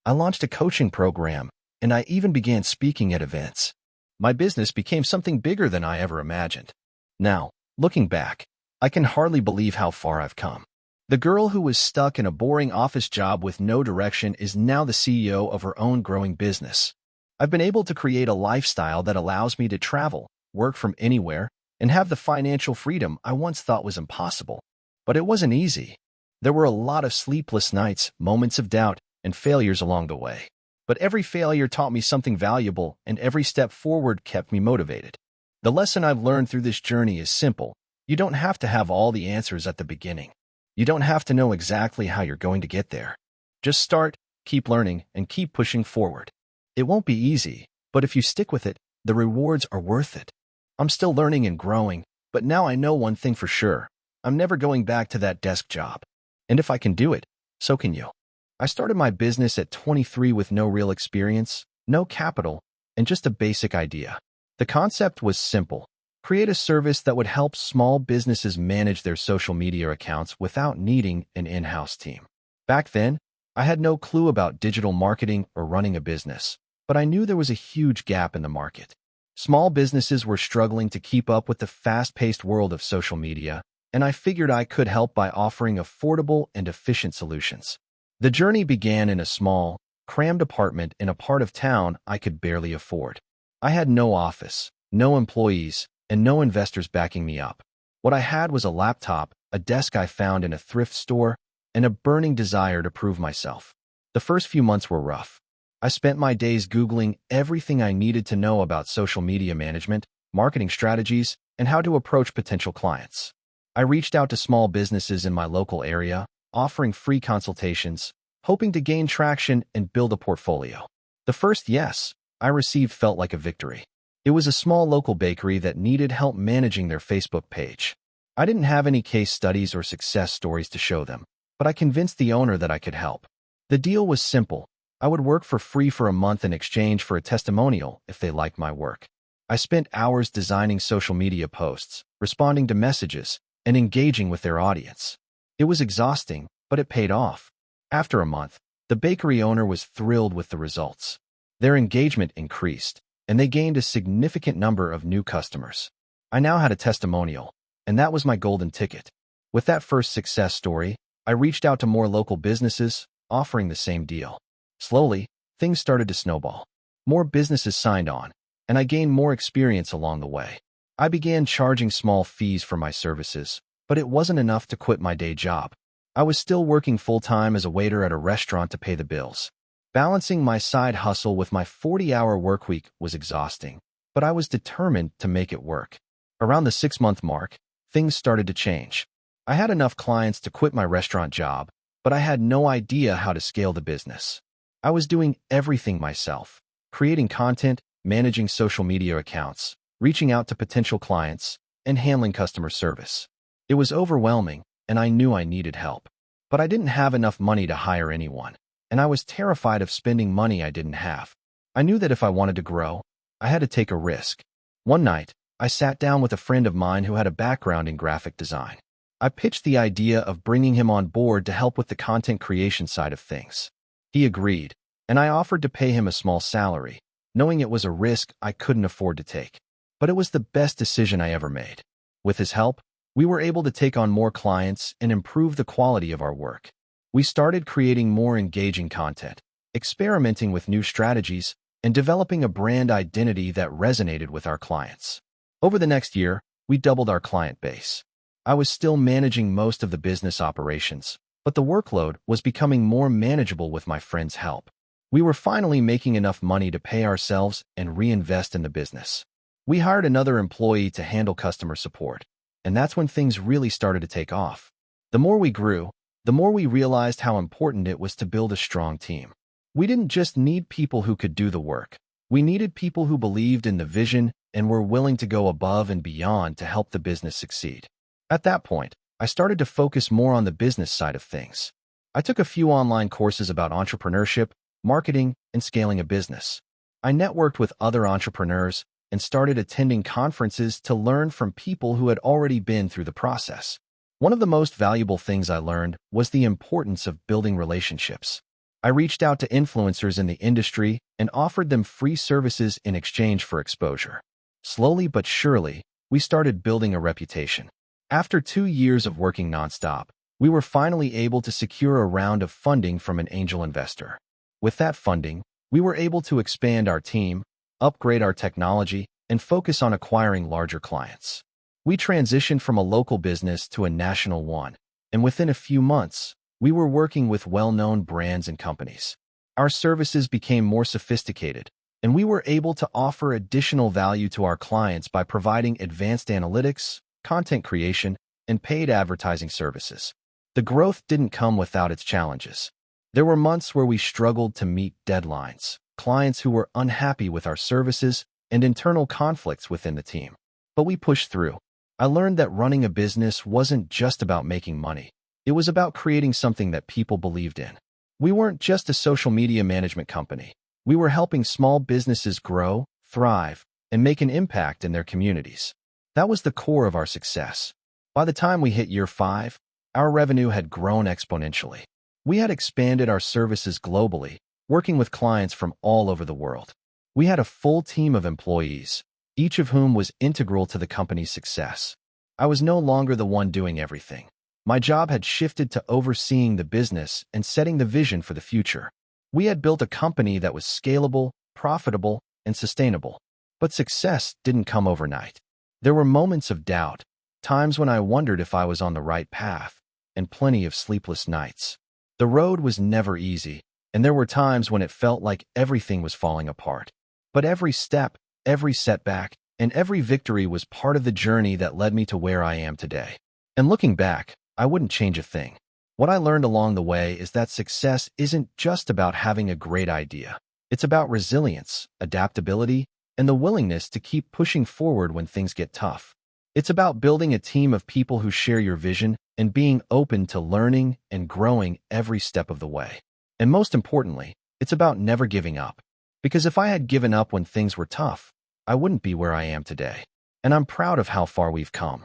I launched a coaching program, and I even began speaking at events. My business became something bigger than I ever imagined. Now, looking back, I can hardly believe how far I've come. The girl who was stuck in a boring office job with no direction is now the CEO of her own growing business. I've been able to create a lifestyle that allows me to travel, work from anywhere, and have the financial freedom I once thought was impossible. But it wasn't easy. There were a lot of sleepless nights, moments of doubt, and failures along the way. But every failure taught me something valuable, and every step forward kept me motivated. The lesson I've learned through this journey is simple. You don't have to have all the answers at the beginning. You don't have to know exactly how you're going to get there. Just start, keep learning, and keep pushing forward. It won't be easy, but if you stick with it, the rewards are worth it. I'm still learning and growing, but now I know one thing for sure. I'm never going back to that desk job. And if I can do it, so can you. I started my business at 23 with no real experience, no capital, and just a basic idea. The concept was simple. Create a service that would help small businesses manage their social media accounts without needing an in-house team. Back then, I had no clue about digital marketing or running a business, but I knew there was a huge gap in the market. Small businesses were struggling to keep up with the fast-paced world of social media, and I figured I could help by offering affordable and efficient solutions. The journey began in a small, crammed apartment in a part of town I could barely afford. I had no office, no employees, and no investors backing me up. What I had was a laptop, a desk I found in a thrift store, and a burning desire to prove myself. The first few months were rough. I spent my days Googling everything I needed to know about social media management, marketing strategies, and how to approach potential clients. I reached out to small businesses in my local area, offering free consultations, hoping to gain traction and build a portfolio. The first yes I received felt like a victory. It was a small local bakery that needed help managing their Facebook page. I didn't have any case studies or success stories to show them, but I convinced the owner that I could help. The deal was simple. I would work for free for a month in exchange for a testimonial if they liked my work. I spent hours designing social media posts, responding to messages, and engaging with their audience. It was exhausting, but it paid off. After a month, the bakery owner was thrilled with the results. Their engagement increased, and they gained a significant number of new customers. I now had a testimonial, and that was my golden ticket. With that first success story, I reached out to more local businesses, offering the same deal. Slowly, things started to snowball. More businesses signed on, and I gained more experience along the way. I began charging small fees for my services, but it wasn't enough to quit my day job. I was still working full-time as a waiter at a restaurant to pay the bills. Balancing my side hustle with my 40-hour workweek was exhausting, but I was determined to make it work. Around the 6-month mark, things started to change. I had enough clients to quit my restaurant job, but I had no idea how to scale the business. I was doing everything myself, creating content, managing social media accounts, reaching out to potential clients, and handling customer service. It was overwhelming, and I knew I needed help. But I didn't have enough money to hire anyone, and I was terrified of spending money I didn't have. I knew that if I wanted to grow, I had to take a risk. One night, I sat down with a friend of mine who had a background in graphic design. I pitched the idea of bringing him on board to help with the content creation side of things. He agreed, and I offered to pay him a small salary, knowing it was a risk I couldn't afford to take. But it was the best decision I ever made. With his help, we were able to take on more clients and improve the quality of our work. We started creating more engaging content, experimenting with new strategies, and developing a brand identity that resonated with our clients. Over the next year, we doubled our client base. I was still managing most of the business operations, but the workload was becoming more manageable with my friend's help. We were finally making enough money to pay ourselves and reinvest in the business. We hired another employee to handle customer support, and that's when things really started to take off. The more we grew, the more we realized how important it was to build a strong team. We didn't just need people who could do the work. We needed people who believed in the vision and were willing to go above and beyond to help the business succeed. At that point, I started to focus more on the business side of things. I took a few online courses about entrepreneurship, marketing, and scaling a business. I networked with other entrepreneurs and started attending conferences to learn from people who had already been through the process. One of the most valuable things I learned was the importance of building relationships. I reached out to influencers in the industry and offered them free services in exchange for exposure. Slowly but surely, we started building a reputation. After 2 years of working nonstop, we were finally able to secure a round of funding from an angel investor. With that funding, we were able to expand our team, upgrade our technology, and focus on acquiring larger clients. We transitioned from a local business to a national one, and within a few months, we were working with well-known brands and companies. Our services became more sophisticated, and we were able to offer additional value to our clients by providing advanced analytics, content creation, and paid advertising services. The growth didn't come without its challenges. There were months where we struggled to meet deadlines, clients who were unhappy with our services, and internal conflicts within the team. But we pushed through. I learned that running a business wasn't just about making money. It was about creating something that people believed in. We weren't just a social media management company. We were helping small businesses grow, thrive, and make an impact in their communities. That was the core of our success. By the time we hit year 5, our revenue had grown exponentially. We had expanded our services globally, working with clients from all over the world. We had a full team of employees, each of whom was integral to the company's success. I was no longer the one doing everything. My job had shifted to overseeing the business and setting the vision for the future. We had built a company that was scalable, profitable, and sustainable. But success didn't come overnight. There were moments of doubt, times when I wondered if I was on the right path, and plenty of sleepless nights. The road was never easy, And there were times when it felt like everything was falling apart. But every step, every setback, and every victory was part of the journey that led me to where I am today. And looking back, I wouldn't change a thing. What I learned along the way is that success isn't just about having a great idea. It's about resilience, adaptability, and the willingness to keep pushing forward when things get tough. It's about building a team of people who share your vision and being open to learning and growing every step of the way. And most importantly, it's about never giving up. Because if I had given up when things were tough, I wouldn't be where I am today. And I'm proud of how far we've come.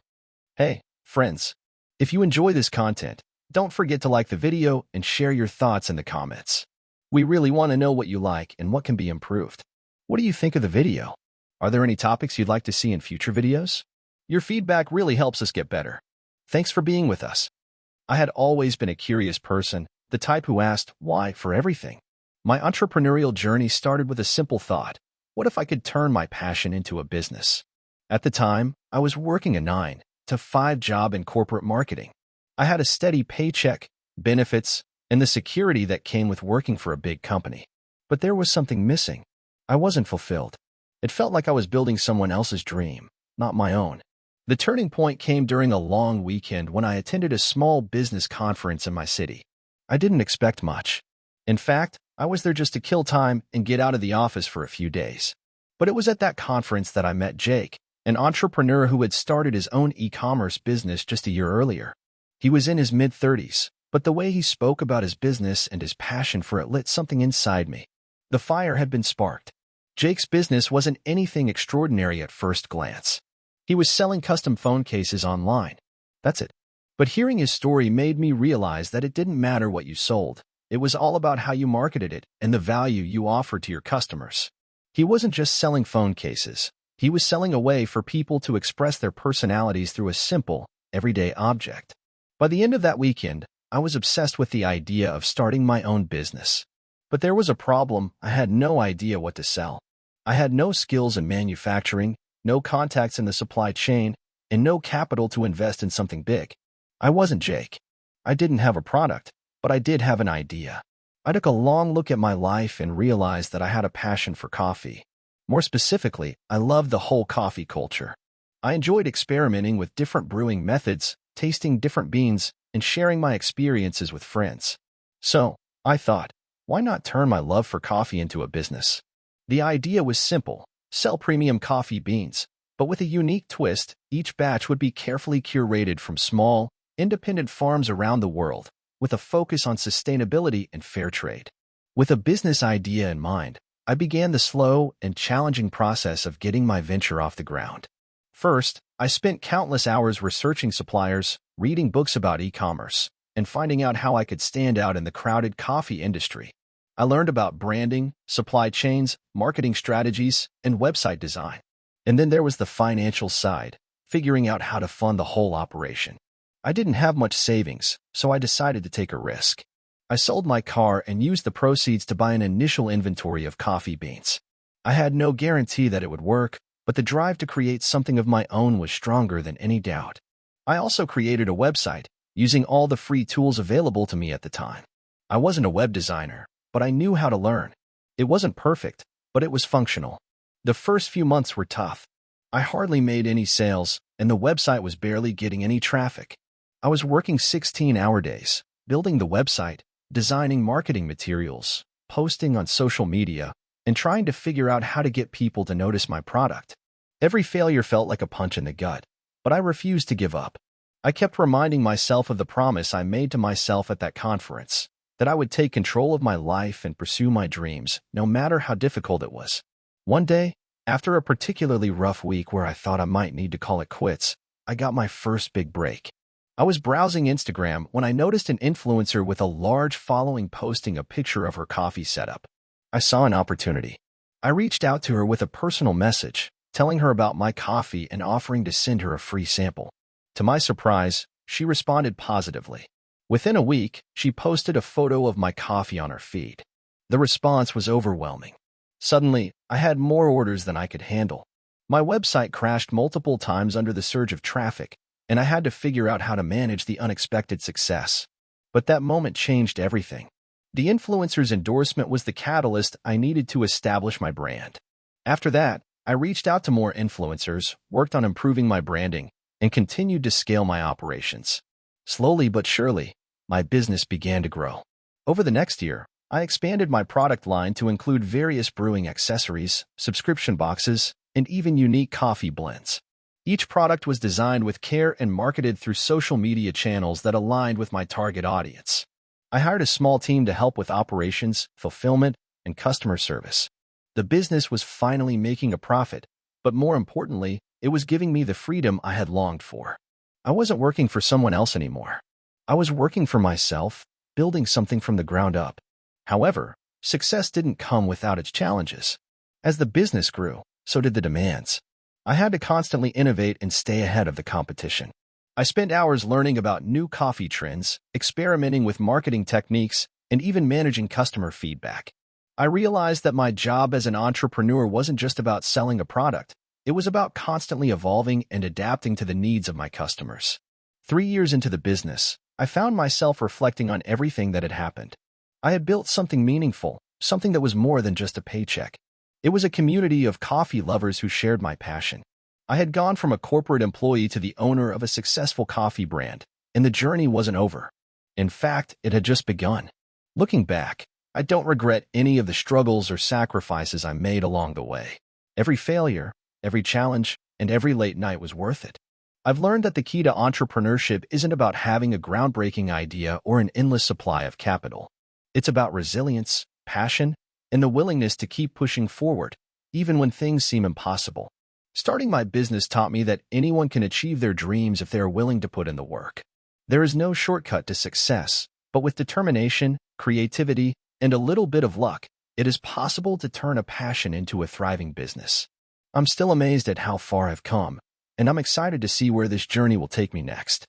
Hey, friends, if you enjoy this content, don't forget to like the video and share your thoughts in the comments. We really want to know what you like and what can be improved. What do you think of the video? Are there any topics you'd like to see in future videos? Your feedback really helps us get better. Thanks for being with us. I had always been a curious person, the type who asked why for everything. My entrepreneurial journey started with a simple thought. What if I could turn my passion into a business? At the time, I was working a 9-to-5 job in corporate marketing. I had a steady paycheck, benefits, and the security that came with working for a big company. But there was something missing. I wasn't fulfilled. It felt like I was building someone else's dream, not my own. The turning point came during a long weekend when I attended a small business conference in my city. I didn't expect much. In fact, I was there just to kill time and get out of the office for a few days. But it was at that conference that I met Jake, an entrepreneur who had started his own e-commerce business just a year earlier. He was in his mid-30s, but the way he spoke about his business and his passion for it lit something inside me. The fire had been sparked. Jake's business wasn't anything extraordinary at first glance. He was selling custom phone cases online. That's it. But hearing his story made me realize that it didn't matter what you sold. It was all about how you marketed it and the value you offered to your customers. He wasn't just selling phone cases. He was selling a way for people to express their personalities through a simple, everyday object. By the end of that weekend, I was obsessed with the idea of starting my own business. But there was a problem. I had no idea what to sell. I had no skills in manufacturing, no contacts in the supply chain, and no capital to invest in something big. I wasn't Jake. I didn't have a product, but I did have an idea. I took a long look at my life and realized that I had a passion for coffee. More specifically, I loved the whole coffee culture. I enjoyed experimenting with different brewing methods, tasting different beans, and sharing my experiences with friends. So, I thought, why not turn my love for coffee into a business? The idea was simple. Sell premium coffee beans, but with a unique twist. Each batch would be carefully curated from small, independent farms around the world, with a focus on sustainability and fair trade. With a business idea in mind, I began the slow and challenging process of getting my venture off the ground. First, I spent countless hours researching suppliers, reading books about e-commerce, and finding out how I could stand out in the crowded coffee industry. I learned about branding, supply chains, marketing strategies, and website design. And then there was the financial side, figuring out how to fund the whole operation. I didn't have much savings, so I decided to take a risk. I sold my car and used the proceeds to buy an initial inventory of coffee beans. I had no guarantee that it would work, but the drive to create something of my own was stronger than any doubt. I also created a website, using all the free tools available to me at the time. I wasn't a web designer, but I knew how to learn. It wasn't perfect, but it was functional. The first few months were tough. I hardly made any sales, and the website was barely getting any traffic. I was working 16-hour days, building the website, designing marketing materials, posting on social media, and trying to figure out how to get people to notice my product. Every failure felt like a punch in the gut, but I refused to give up. I kept reminding myself of the promise I made to myself at that conference, that I would take control of my life and pursue my dreams, no matter how difficult it was. One day, after a particularly rough week where I thought I might need to call it quits, I got my first big break. I was browsing Instagram when I noticed an influencer with a large following posting a picture of her coffee setup. I saw an opportunity. I reached out to her with a personal message, telling her about my coffee and offering to send her a free sample. To my surprise, she responded positively. Within a week, she posted a photo of my coffee on her feed. The response was overwhelming. Suddenly, I had more orders than I could handle. My website crashed multiple times under the surge of traffic, and I had to figure out how to manage the unexpected success. But that moment changed everything. The influencer's endorsement was the catalyst I needed to establish my brand. After that, I reached out to more influencers, worked on improving my branding, and continued to scale my operations. Slowly but surely, my business began to grow. Over the next year, I expanded my product line to include various brewing accessories, subscription boxes, and even unique coffee blends. Each product was designed with care and marketed through social media channels that aligned with my target audience. I hired a small team to help with operations, fulfillment, and customer service. The business was finally making a profit, but more importantly, it was giving me the freedom I had longed for. I wasn't working for someone else anymore. I was working for myself, building something from the ground up. However, success didn't come without its challenges. As the business grew, so did the demands. I had to constantly innovate and stay ahead of the competition. I spent hours learning about new coffee trends, experimenting with marketing techniques, and even managing customer feedback. I realized that my job as an entrepreneur wasn't just about selling a product. It was about constantly evolving and adapting to the needs of my customers. 3 years into the business, I found myself reflecting on everything that had happened. I had built something meaningful, something that was more than just a paycheck. It was a community of coffee lovers who shared my passion. I had gone from a corporate employee to the owner of a successful coffee brand, and the journey wasn't over. In fact, it had just begun. Looking back, I don't regret any of the struggles or sacrifices I made along the way. Every failure, every challenge, and every late night was worth it. I've learned that the key to entrepreneurship isn't about having a groundbreaking idea or an endless supply of capital. It's about resilience, passion, and the willingness to keep pushing forward, even when things seem impossible. Starting my business taught me that anyone can achieve their dreams if they are willing to put in the work. There is no shortcut to success, but with determination, creativity, and a little bit of luck, it is possible to turn a passion into a thriving business. I'm still amazed at how far I've come, and I'm excited to see where this journey will take me next.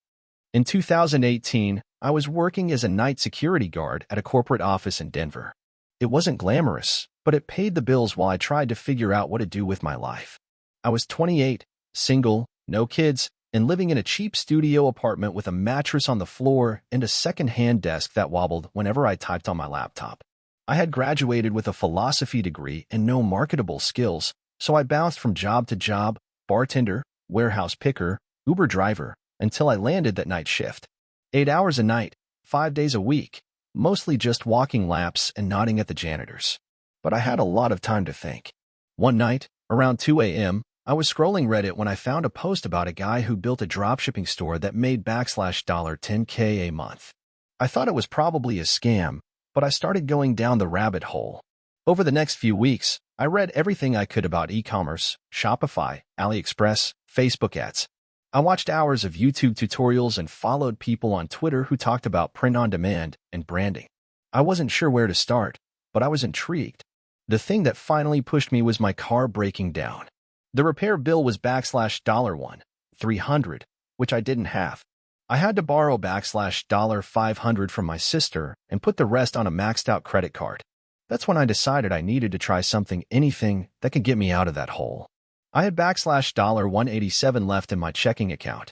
In 2018, I was working as a night security guard at a corporate office in Denver. It wasn't glamorous, but it paid the bills while I tried to figure out what to do with my life. I was 28, single, no kids, and living in a cheap studio apartment with a mattress on the floor and a second-hand desk that wobbled whenever I typed on my laptop. I had graduated with a philosophy degree and no marketable skills, so I bounced from job to job, bartender, warehouse picker, Uber driver, until I landed that night shift. 8 hours a night, 5 days a week, mostly just walking laps and nodding at the janitors. But I had a lot of time to think. One night, around 2 a.m., I was scrolling Reddit when I found a post about a guy who built a dropshipping store that made $10K a month. I thought it was probably a scam, but I started going down the rabbit hole. Over the next few weeks, I read everything I could about e-commerce, Shopify, AliExpress, Facebook ads. I watched hours of YouTube tutorials and followed people on Twitter who talked about print on demand and branding. I wasn't sure where to start, but I was intrigued. The thing that finally pushed me was my car breaking down. The repair bill was $1,300, which I didn't have. I had to borrow $500 from my sister and put the rest on a maxed out credit card. That's when I decided I needed to try anything that could get me out of that hole. I had $187 left in my checking account.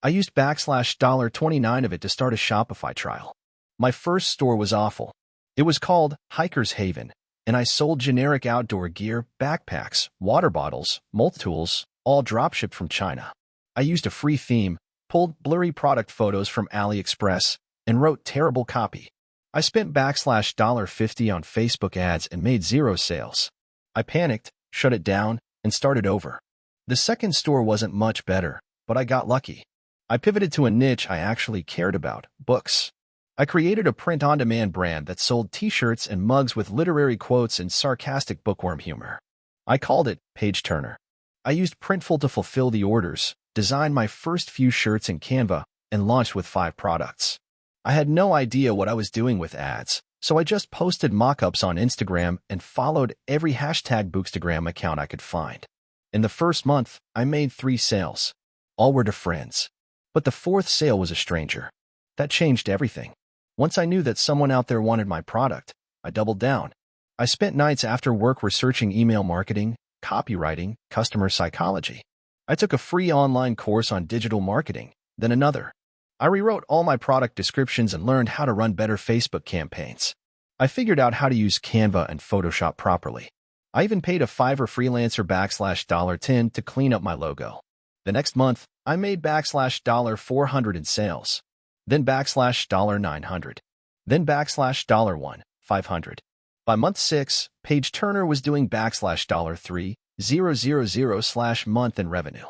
I used $29 of it to start a Shopify trial. My first store was awful. It was called Hiker's Haven, and I sold generic outdoor gear, backpacks, water bottles, multi-tools, all dropshipped from China. I used a free theme, pulled blurry product photos from AliExpress, and wrote terrible copy. I spent $50 on Facebook ads and made 0 sales. I panicked, shut it down, and started over. The second store wasn't much better, but I got lucky. I pivoted to a niche I actually cared about, books. I created a print-on-demand brand that sold t-shirts and mugs with literary quotes and sarcastic bookworm humor. I called it Page Turner. I used Printful to fulfill the orders, designed my first few shirts in Canva, and launched with 5 products. I had no idea what I was doing with ads, so I just posted mock-ups on Instagram and followed every #Bookstagram account I could find. In the first month, I made 3 sales. All were to friends. But the 4th sale was a stranger. That changed everything. Once I knew that someone out there wanted my product, I doubled down. I spent nights after work researching email marketing, copywriting, customer psychology. I took a free online course on digital marketing, then another. I rewrote all my product descriptions and learned how to run better Facebook campaigns. I figured out how to use Canva and Photoshop properly. I even paid a Fiverr freelancer $10 to clean up my logo. The next month, I made $400 in sales, then $900, then $500. By month 6, Page Turner was doing $3,000/month in revenue.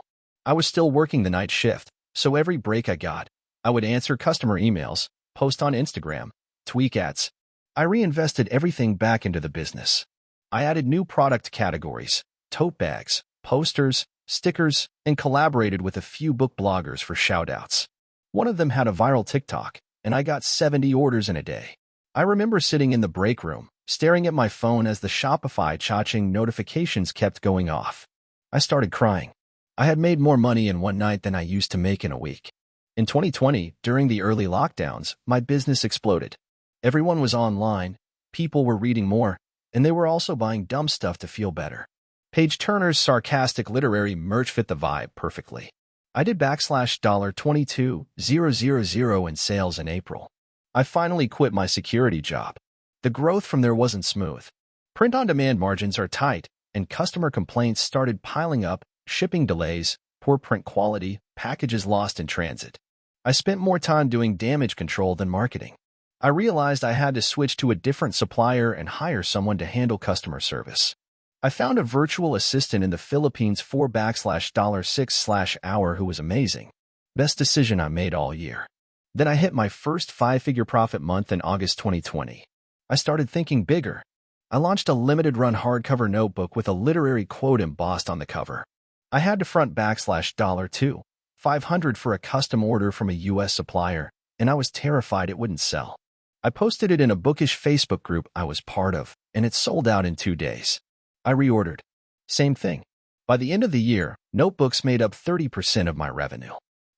I was still working the night shift, so every break I got, I would answer customer emails, post on Instagram, tweak ads. I reinvested everything back into the business. I added new product categories, tote bags, posters, stickers, and collaborated with a few book bloggers for shoutouts. One of them had a viral TikTok, and I got 70 orders in a day. I remember sitting in the break room, staring at my phone as the Shopify cha-ching notifications kept going off. I started crying. I had made more money in one night than I used to make in a week. In 2020, during the early lockdowns, my business exploded. Everyone was online, people were reading more, and they were also buying dumb stuff to feel better. Page Turner's sarcastic literary merch fit the vibe perfectly. I did $22,000 in sales in April. I finally quit my security job. The growth from there wasn't smooth. Print-on-demand margins are tight, and customer complaints started piling up, shipping delays, poor print quality, packages lost in transit. I spent more time doing damage control than marketing. I realized I had to switch to a different supplier and hire someone to handle customer service. I found a virtual assistant in the Philippines for $6/hour who was amazing. Best decision I made all year. Then I hit my first 5-figure profit month in August 2020. I started thinking bigger. I launched a limited-run hardcover notebook with a literary quote embossed on the cover. I had to front $500 for a custom order from a US supplier, and I was terrified it wouldn't sell. I posted it in a bookish Facebook group I was part of, and it sold out in 2 days. I reordered. Same thing. By the end of the year, notebooks made up 30% of my revenue.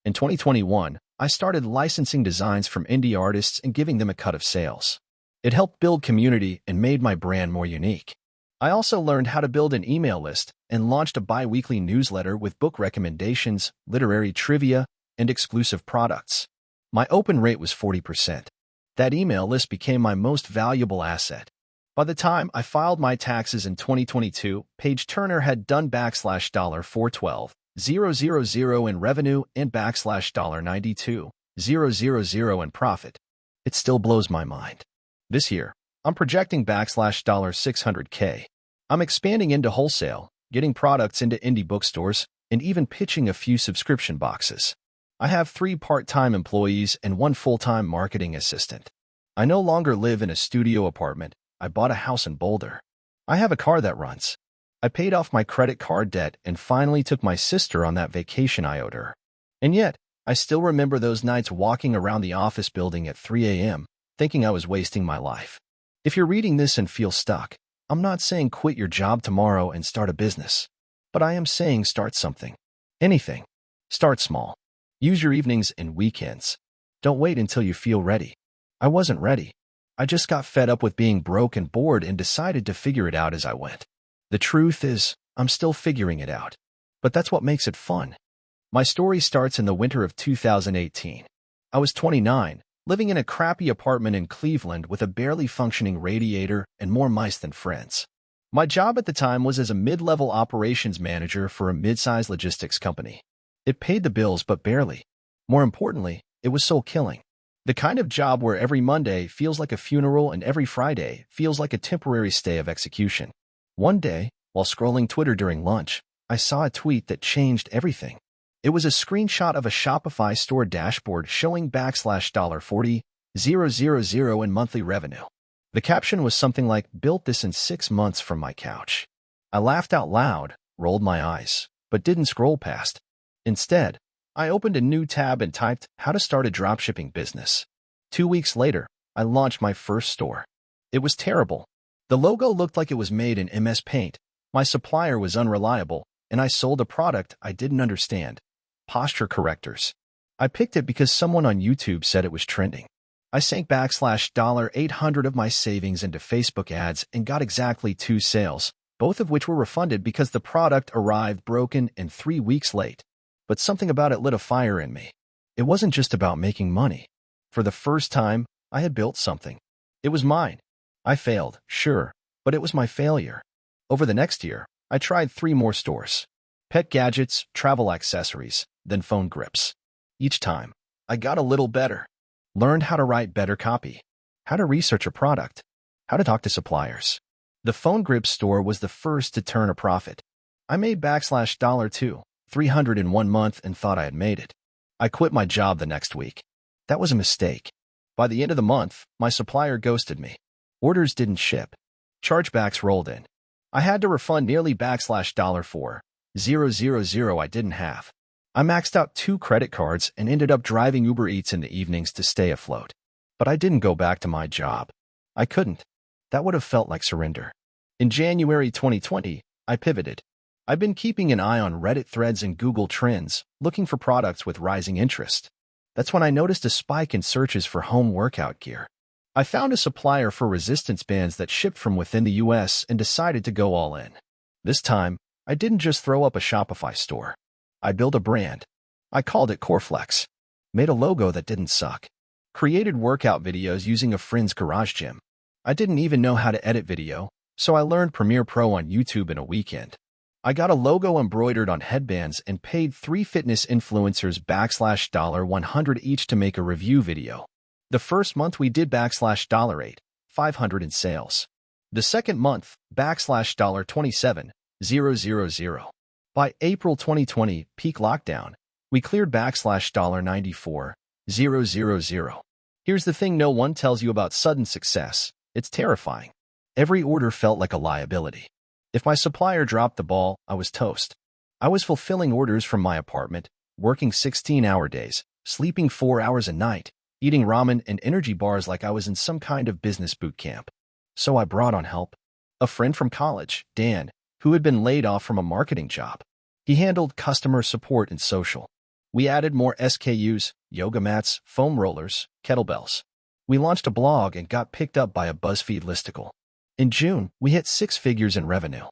In 2021, I started licensing designs from indie artists and giving them a cut of sales. It helped build community and made my brand more unique. I also learned how to build an email list and launched a bi-weekly newsletter with book recommendations, literary trivia, and exclusive products. My open rate was 40%. That email list became my most valuable asset. By the time I filed my taxes in 2022, Page Turner had done $412,000 in revenue and $92,000 in profit. It still blows my mind. This year, I'm projecting $600K. I'm expanding into wholesale, getting products into indie bookstores, and even pitching a few subscription boxes. I have 3 part-time employees and 1 full-time marketing assistant. I no longer live in a studio apartment. I bought a house in Boulder. I have a car that runs. I paid off my credit card debt and finally took my sister on that vacation I owed her. And yet, I still remember those nights walking around the office building at 3 a.m., thinking I was wasting my life. If you're reading this and feel stuck, I'm not saying quit your job tomorrow and start a business. But I am saying start something. Anything. Start small. Use your evenings and weekends. Don't wait until you feel ready. I wasn't ready. I just got fed up with being broke and bored and decided to figure it out as I went. The truth is, I'm still figuring it out. But that's what makes it fun. My story starts in the winter of 2018. I was 29, living in a crappy apartment in Cleveland with a barely functioning radiator and more mice than friends. My job at the time was as a mid-level operations manager for a mid-sized logistics company. It paid the bills, but barely. More importantly, it was soul-killing. The kind of job where every Monday feels like a funeral and every Friday feels like a temporary stay of execution. One day, while scrolling Twitter during lunch, I saw a tweet that changed everything. It was a screenshot of a Shopify store dashboard showing $40,000 in monthly revenue. The caption was something like, "Built this in 6 months from my couch." I laughed out loud, rolled my eyes, but didn't scroll past. Instead, I opened a new tab and typed how to start a dropshipping business. 2 weeks later, I launched my first store. It was terrible. The logo looked like it was made in MS Paint, my supplier was unreliable, and I sold a product I didn't understand. Posture correctors. I picked it because someone on YouTube said it was trending. I sank $800 of my savings into Facebook ads and got exactly 2 sales, both of which were refunded because the product arrived broken and 3 weeks late. But something about it lit a fire in me. It wasn't just about making money. For the first time, I had built something. It was mine. I failed, sure, but it was my failure. Over the next year, I tried 3 more stores. Pet gadgets, travel accessories, then phone grips. Each time, I got a little better. Learned how to write better copy, how to research a product, how to talk to suppliers. The phone grip store was the first to turn a profit. I made $2, 300 in 1 month and thought I had made it. I quit my job the next week. That was a mistake. By the end of the month, my supplier ghosted me. Orders didn't ship. Chargebacks rolled in. I had to refund nearly $4,000 I didn't have. I maxed out 2 credit cards and ended up driving Uber Eats in the evenings to stay afloat. But I didn't go back to my job. I couldn't. That would have felt like surrender. In January 2020, I pivoted. I've been keeping an eye on Reddit threads and Google Trends, looking for products with rising interest. That's when I noticed a spike in searches for home workout gear. I found a supplier for resistance bands that shipped from within the US and decided to go all in. This time, I didn't just throw up a Shopify store. I built a brand. I called it Coreflex. Made a logo that didn't suck. Created workout videos using a friend's garage gym. I didn't even know how to edit video, so I learned Premiere Pro on YouTube in a weekend. I got a logo embroidered on headbands and paid 3 fitness influencers $100 each to make a review video. The first month we did $8, 500 in sales. The second month, $27,000. By April 2020, peak lockdown, we cleared $94,000. Here's the thing no one tells you about sudden success. It's terrifying. Every order felt like a liability. If my supplier dropped the ball, I was toast. I was fulfilling orders from my apartment, working 16-hour days, sleeping 4 hours a night, eating ramen and energy bars like I was in some kind of business boot camp. So I brought on help. A friend from college, Dan, who had been laid off from a marketing job. He handled customer support and social. We added more SKUs, yoga mats, foam rollers, kettlebells. We launched a blog and got picked up by a BuzzFeed listicle. In June, we hit 6 figures in revenue.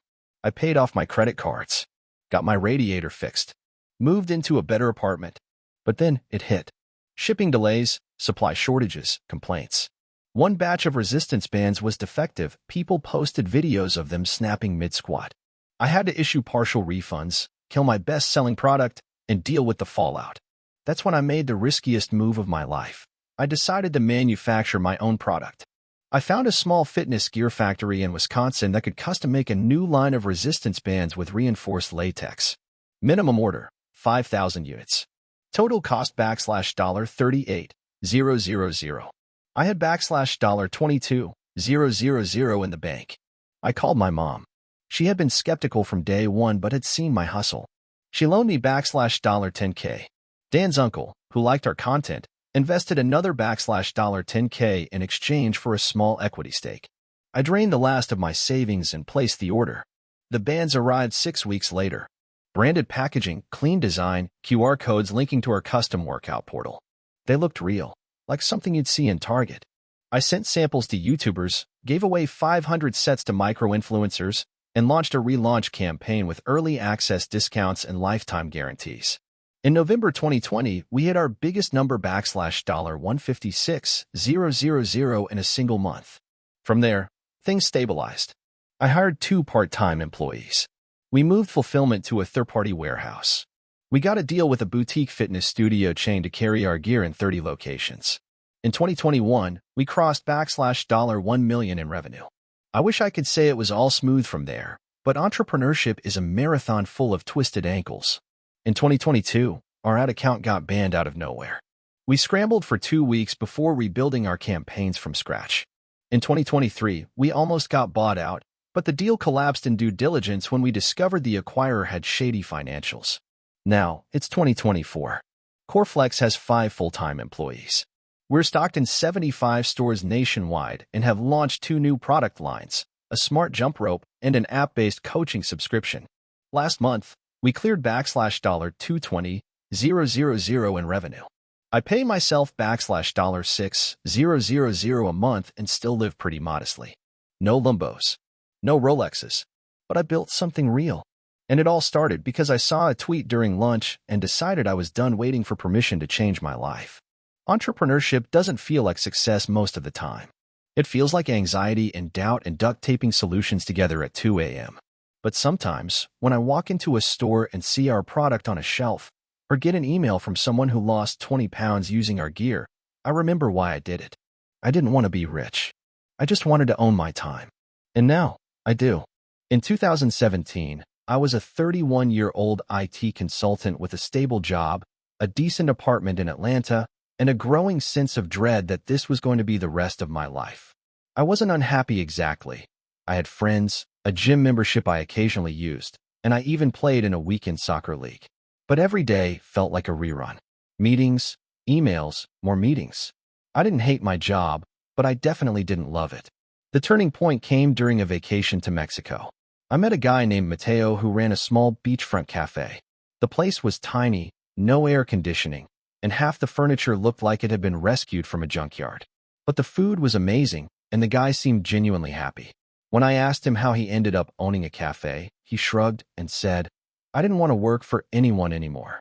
I paid off my credit cards, got my radiator fixed, moved into a better apartment. But then it hit. Shipping delays, supply shortages, complaints. One batch of resistance bands was defective. People posted videos of them snapping mid-squat. I had to issue partial refunds, kill my best-selling product, and deal with the fallout. That's when I made the riskiest move of my life. I decided to manufacture my own product. I found a small fitness gear factory in Wisconsin that could custom make a new line of resistance bands with reinforced latex. Minimum order, 5,000 units. Total cost $38,000. I had $22,000 in the bank. I called my mom. She had been skeptical from day one but had seen my hustle. She loaned me $10K. Dan's uncle, who liked our content, invested another $10K in exchange for a small equity stake. I drained the last of my savings and placed the order. The bands arrived 6 weeks later. Branded packaging, clean design, QR codes linking to our custom workout portal. They looked real, like something you'd see in Target. I sent samples to YouTubers, gave away 500 sets to micro-influencers, and launched a relaunch campaign with early access discounts and lifetime guarantees. In November 2020, we hit our biggest number $156,000 in a single month. From there, things stabilized. I hired 2 part-time employees. We moved fulfillment to a third-party warehouse. We got a deal with a boutique fitness studio chain to carry our gear in 30 locations. In 2021, we crossed $1 million in revenue. I wish I could say it was all smooth from there, but entrepreneurship is a marathon full of twisted ankles. In 2022, our ad account got banned out of nowhere. We scrambled for 2 weeks before rebuilding our campaigns from scratch. In 2023, we almost got bought out, but the deal collapsed in due diligence when we discovered the acquirer had shady financials. Now, it's 2024. Coreflex has 5 full-time employees. We're stocked in 75 stores nationwide and have launched 2 new product lines, a smart jump rope and an app-based coaching subscription. Last month, we cleared $220,000 in revenue. I pay myself $6,000 a month and still live pretty modestly. No Lumbos, no Rolexes, but I built something real. And it all started because I saw a tweet during lunch and decided I was done waiting for permission to change my life. Entrepreneurship doesn't feel like success most of the time. It feels like anxiety and doubt and duct taping solutions together at 2 a.m. But sometimes, when I walk into a store and see our product on a shelf, or get an email from someone who lost 20 pounds using our gear, I remember why I did it. I didn't want to be rich. I just wanted to own my time. And now, I do. In 2017, I was a 31-year-old IT consultant with a stable job, a decent apartment in Atlanta, and a growing sense of dread that this was going to be the rest of my life. I wasn't unhappy exactly. I had friends, a gym membership I occasionally used, and I even played in a weekend soccer league. But every day felt like a rerun. Meetings, emails, more meetings. I didn't hate my job, but I definitely didn't love it. The turning point came during a vacation to Mexico. I met a guy named Mateo who ran a small beachfront cafe. The place was tiny, no air conditioning, and half the furniture looked like it had been rescued from a junkyard. But the food was amazing, and the guy seemed genuinely happy. When I asked him how he ended up owning a cafe, he shrugged and said, "I didn't want to work for anyone anymore."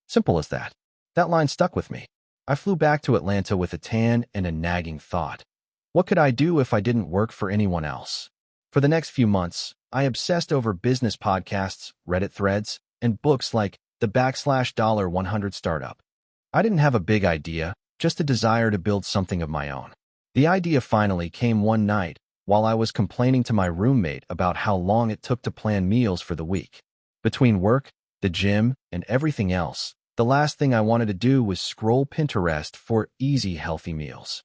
Simple as that. That line stuck with me. I flew back to Atlanta with a tan and a nagging thought. What could I do if I didn't work for anyone else? For the next few months, I obsessed over business podcasts, Reddit threads, and books like The $100 Startup. I didn't have a big idea, just a desire to build something of my own. The idea finally came one night while I was complaining to my roommate about how long it took to plan meals for the week. Between work, the gym, and everything else, the last thing I wanted to do was scroll Pinterest for easy, healthy meals.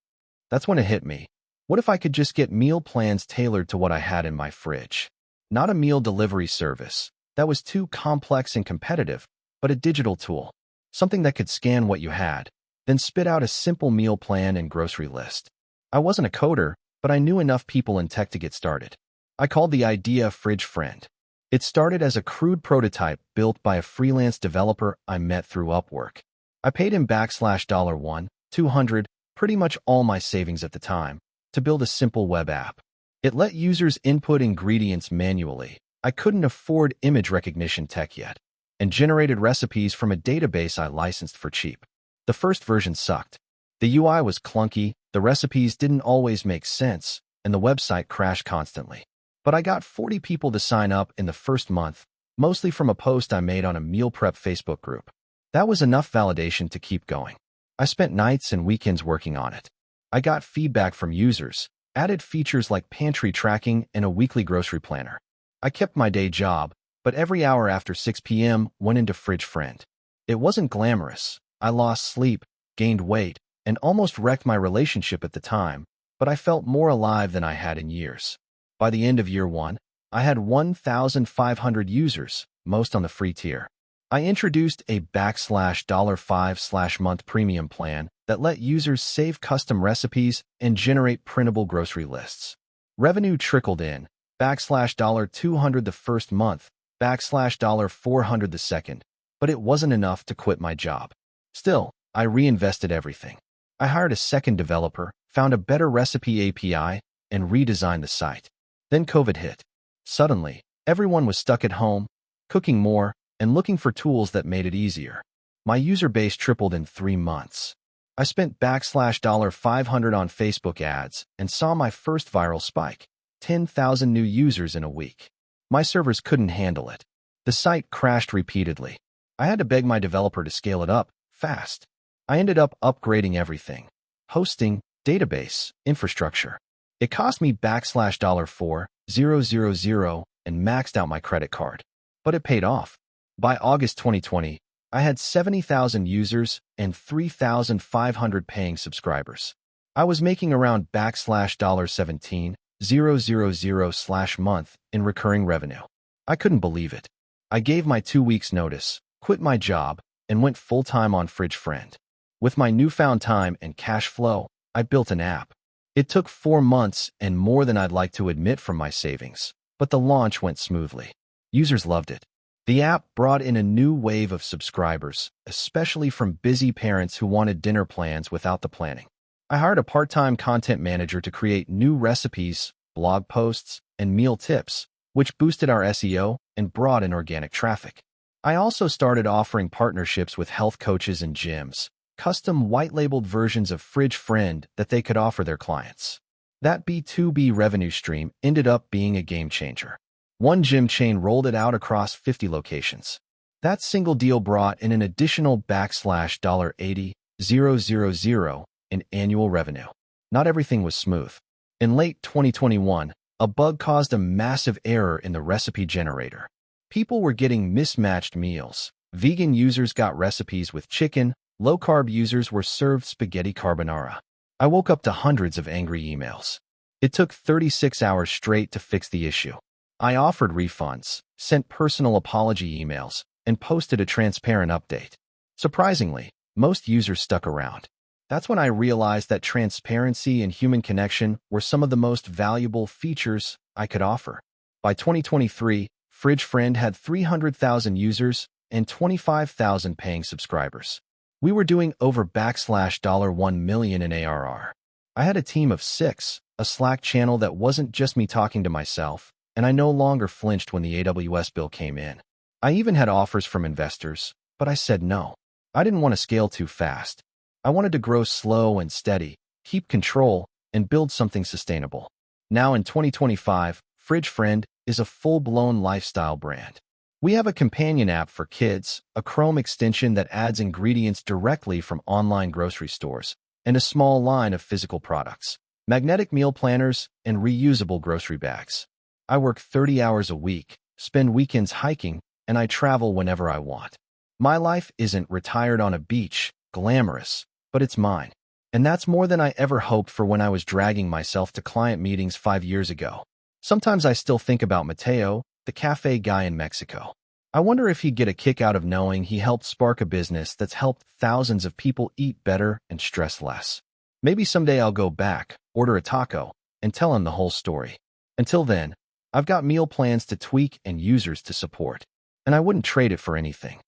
That's when it hit me. What if I could just get meal plans tailored to what I had in my fridge? Not a meal delivery service. That was too complex and competitive, but a digital tool. Something that could scan what you had, then spit out a simple meal plan and grocery list. I wasn't a coder, but I knew enough people in tech to get started. I called the idea Fridge Friend. It started as a crude prototype built by a freelance developer I met through Upwork. I paid him $1, $200, pretty much all my savings at the time, to build a simple web app. It let users input ingredients manually. I couldn't afford image recognition tech yet, and generated recipes from a database I licensed for cheap. The first version sucked. The UI was clunky, the recipes didn't always make sense, and the website crashed constantly. But I got 40 people to sign up in the first month, mostly from a post I made on a meal prep Facebook group. That was enough validation to keep going. I spent nights and weekends working on it. I got feedback from users, added features like pantry tracking and a weekly grocery planner. I kept my day job, but every hour after 6 p.m. went into Fridge Friend. It wasn't glamorous. I lost sleep, gained weight, and almost wrecked my relationship at the time, but I felt more alive than I had in years. By the end of year one, I had 1,500 users, most on the free tier. I introduced a $5/month premium plan that let users save custom recipes and generate printable grocery lists. Revenue trickled in, $200 the first month, $400 the second, but it wasn't enough to quit my job. Still, I reinvested everything. I hired a second developer, found a better recipe API, and redesigned the site. Then COVID hit. Suddenly, everyone was stuck at home, cooking more, and looking for tools that made it easier. My user base tripled in 3 months. I spent $500 on Facebook ads and saw my first viral spike, 10,000 new users in a week. My servers couldn't handle it. The site crashed repeatedly. I had to beg my developer to scale it up fast. I ended up upgrading everything: hosting, database, infrastructure. It cost me $4,000 and maxed out my credit card. But it paid off. By August 2020, I had 70,000 users and 3,500 paying subscribers. I was making around $17,000/month in recurring revenue. I couldn't believe it. I gave my 2 weeks notice, quit my job, and went full-time on Fridge Friend. With my newfound time and cash flow, I built an app. It took 4 months and more than I'd like to admit from my savings, but the launch went smoothly. Users loved it. The app brought in a new wave of subscribers, especially from busy parents who wanted dinner plans without the planning. I hired a part-time content manager to create new recipes, blog posts, and meal tips, which boosted our SEO and brought in organic traffic. I also started offering partnerships with health coaches and gyms, custom white-labeled versions of Fridge Friend that they could offer their clients. That B2B revenue stream ended up being a game changer. One gym chain rolled it out across 50 locations. That single deal brought in an additional $80,000 in annual revenue. Not everything was smooth. In late 2021, a bug caused a massive error in the recipe generator. People were getting mismatched meals. Vegan users got recipes with chicken, low-carb users were served spaghetti carbonara. I woke up to hundreds of angry emails. It took 36 hours straight to fix the issue. I offered refunds, sent personal apology emails, and posted a transparent update. Surprisingly, most users stuck around. That's when I realized that transparency and human connection were some of the most valuable features I could offer. By 2023, Fridge Friend had 300,000 users and 25,000 paying subscribers. We were doing over $1 million in ARR. I had a team of 6, a Slack channel that wasn't just me talking to myself, and I no longer flinched when the AWS bill came in. I even had offers from investors, but I said no. I didn't want to scale too fast. I wanted to grow slow and steady, keep control, and build something sustainable. Now in 2025, Fridge Friend is a full-blown lifestyle brand. We have a companion app for kids, a Chrome extension that adds ingredients directly from online grocery stores, and a small line of physical products, magnetic meal planners, and reusable grocery bags. I work 30 hours a week, spend weekends hiking, and I travel whenever I want. My life isn't retired on a beach, glamorous, but it's mine. And that's more than I ever hoped for when I was dragging myself to client meetings 5 years ago. Sometimes I still think about Mateo, the cafe guy in Mexico. I wonder if he'd get a kick out of knowing he helped spark a business that's helped thousands of people eat better and stress less. Maybe someday I'll go back, order a taco, and tell him the whole story. Until then, I've got meal plans to tweak and users to support, and I wouldn't trade it for anything.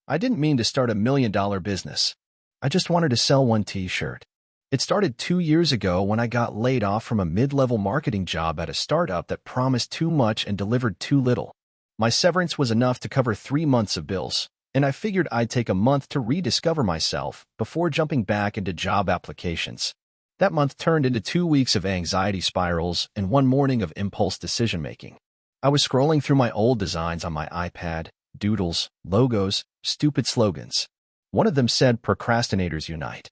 I didn't mean to start $1 million business. I just wanted to sell one t-shirt. It started 2 years ago when I got laid off from a mid-level marketing job at a startup that promised too much and delivered too little. My severance was enough to cover 3 months of bills, and I figured I'd take a month to rediscover myself before jumping back into job applications. That month turned into 2 weeks of anxiety spirals and 1 morning of impulse decision-making. I was scrolling through my old designs on my iPad, doodles, logos, stupid slogans. One of them said, "Procrastinators Unite."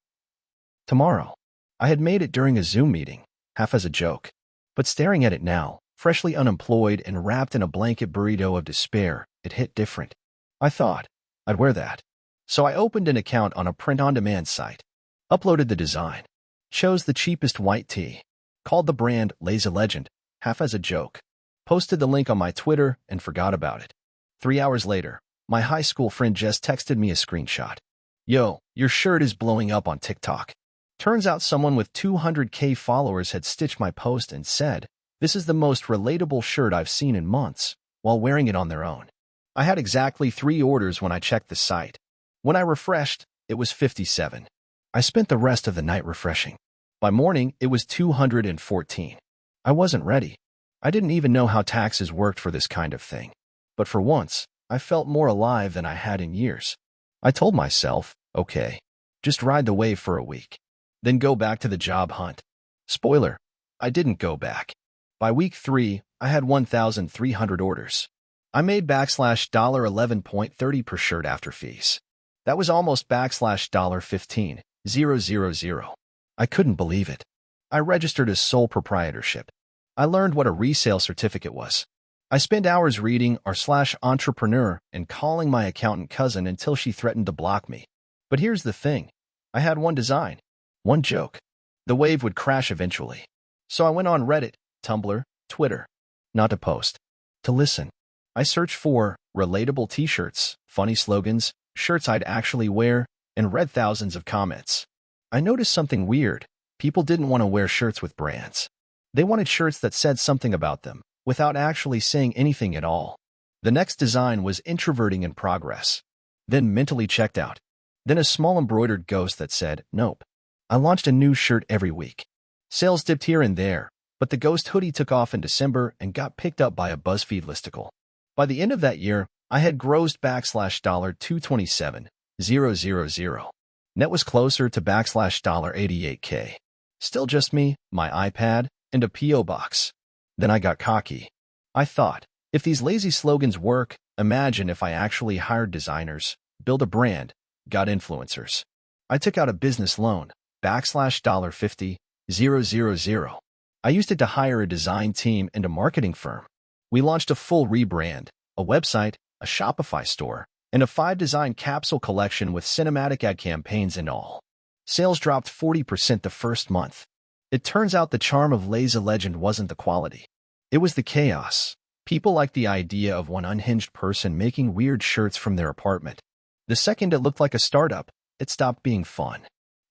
Tomorrow. I had made it during a Zoom meeting, half as a joke. But staring at it now, freshly unemployed and wrapped in a blanket burrito of despair, it hit different. I thought, I'd wear that. So I opened an account on a print-on-demand site, uploaded the design, chose the cheapest white tee, called the brand Lazy Legend, half as a joke, posted the link on my Twitter and forgot about it. 3 hours later, my high school friend Jess texted me a screenshot. "Yo, your shirt is blowing up on TikTok." Turns out someone with 200K followers had stitched my post and said, "This is the most relatable shirt I've seen in months," while wearing it on their own. I had exactly 3 orders when I checked the site. When I refreshed, it was 57. I spent the rest of the night refreshing. By morning, it was 214. I wasn't ready. I didn't even know how taxes worked for this kind of thing. But for once, I felt more alive than I had in years. I told myself, okay, just ride the wave for a week, then go back to the job hunt. Spoiler, I didn't go back. By week 3, I had 1,300 orders. I made $11.30 per shirt after fees. That was almost $15,000. I couldn't believe it. I registered as sole proprietorship. I learned what a resale certificate was. I spent hours reading r/entrepreneur and calling my accountant cousin until she threatened to block me. But here's the thing. I had one design, one joke. The wave would crash eventually. So I went on Reddit, Tumblr, Twitter. Not to post. To listen. I searched for relatable t-shirts, funny slogans, shirts I'd actually wear, and read thousands of comments. I noticed something weird. People didn't want to wear shirts with brands. They wanted shirts that said something about them, without actually saying anything at all. The next design was introverting in progress. Then mentally checked out. Then a small embroidered ghost that said, nope. I launched a new shirt every week. Sales dipped here and there, but the ghost hoodie took off in December and got picked up by a BuzzFeed listicle. By the end of that year, I had grossed $227,000. Net was closer to $88K. Still just me, my iPad, and a P.O. box. Then I got cocky. I thought, if these lazy slogans work, imagine if I actually hired designers, built a brand, got influencers. I took out a business loan, $50,000. I used it to hire a design team and a marketing firm. We launched a full rebrand, a website, a Shopify store, and a 5-design capsule collection with cinematic ad campaigns and all. Sales dropped 40% the first month. It turns out the charm of Lazy Legend wasn't the quality. It was the chaos. People liked the idea of one unhinged person making weird shirts from their apartment. The second it looked like a startup, it stopped being fun.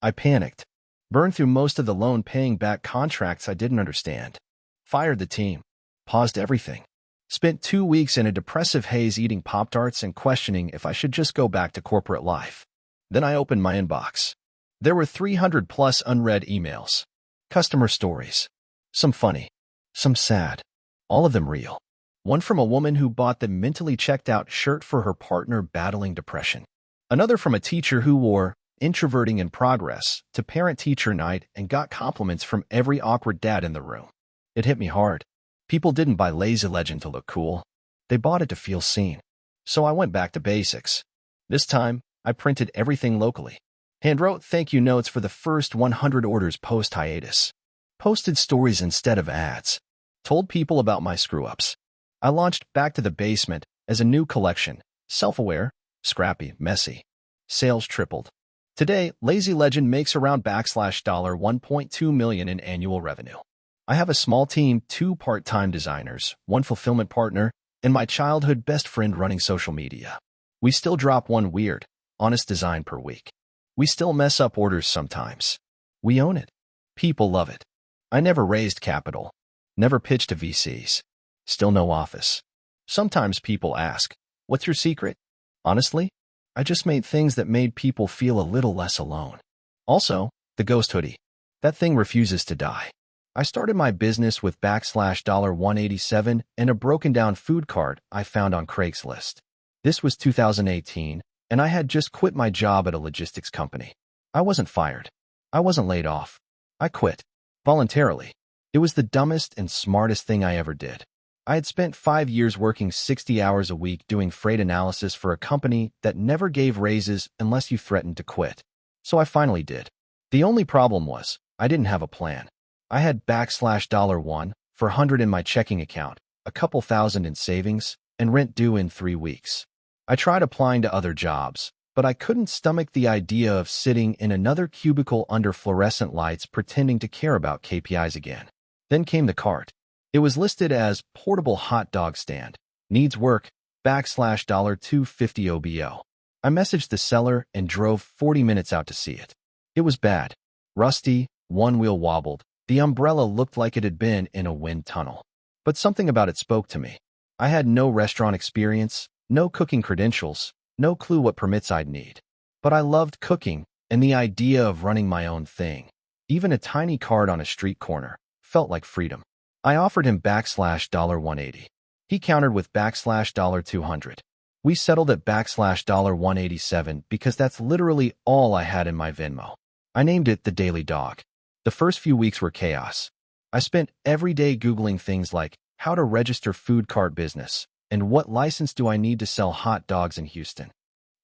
I panicked. Burned through most of the loan paying back contracts I didn't understand. Fired the team. Paused everything. Spent 2 weeks in a depressive haze eating Pop-Tarts and questioning if I should just go back to corporate life. Then I opened my inbox. There were 300+ unread emails. Customer stories. Some funny. Some sad. All of them real. One from a woman who bought the mentally checked-out shirt for her partner battling depression. Another from a teacher who wore "Introverting in Progress" to parent-teacher night and got compliments from every awkward dad in the room. It hit me hard. People didn't buy Lazy Legend to look cool. They bought it to feel seen. So I went back to basics. This time, I printed everything locally. Handwrote thank you notes for the first 100 orders post-hiatus. Posted stories instead of ads. Told people about my screw-ups. I launched Back to the Basement as a new collection, self-aware, scrappy, messy. Sales tripled. Today, Lazy Legend makes around $1.2 million in annual revenue. I have a small team, 2 part-time designers, 1 fulfillment partner, and my childhood best friend running social media. We still drop 1 weird, honest design per week. We still mess up orders sometimes. We own it. People love it. I never raised capital. Never pitched to VCs. Still no office. Sometimes people ask, what's your secret? Honestly, I just made things that made people feel a little less alone. Also, the ghost hoodie. That thing refuses to die. I started my business with $187 and a broken-down food cart I found on Craigslist. This was 2018, and I had just quit my job at a logistics company. I wasn't fired. I wasn't laid off. I quit. Voluntarily. It was the dumbest and smartest thing I ever did. I had spent 5 years working 60 hours a week doing freight analysis for a company that never gave raises unless you threatened to quit. So I finally did. The only problem was, I didn't have a plan. I had $1 for 100 in my checking account, a couple thousand in savings, and rent due in 3 weeks. I tried applying to other jobs, but I couldn't stomach the idea of sitting in another cubicle under fluorescent lights pretending to care about KPIs again. Then came the cart. It was listed as portable hot dog stand. Needs work, $250 OBO. I messaged the seller and drove 40 minutes out to see it. It was bad. Rusty, one wheel wobbled. The umbrella looked like it had been in a wind tunnel. But something about it spoke to me. I had no restaurant experience, no cooking credentials, no clue what permits I'd need. But I loved cooking and the idea of running my own thing. Even a tiny cart on a street corner felt like freedom. I offered him $180. He countered with $200. We settled at $187 because that's literally all I had in my Venmo. I named it the Daily Dog. The first few weeks were chaos. I spent every day Googling things like how to register food cart business and what license do I need to sell hot dogs in Houston.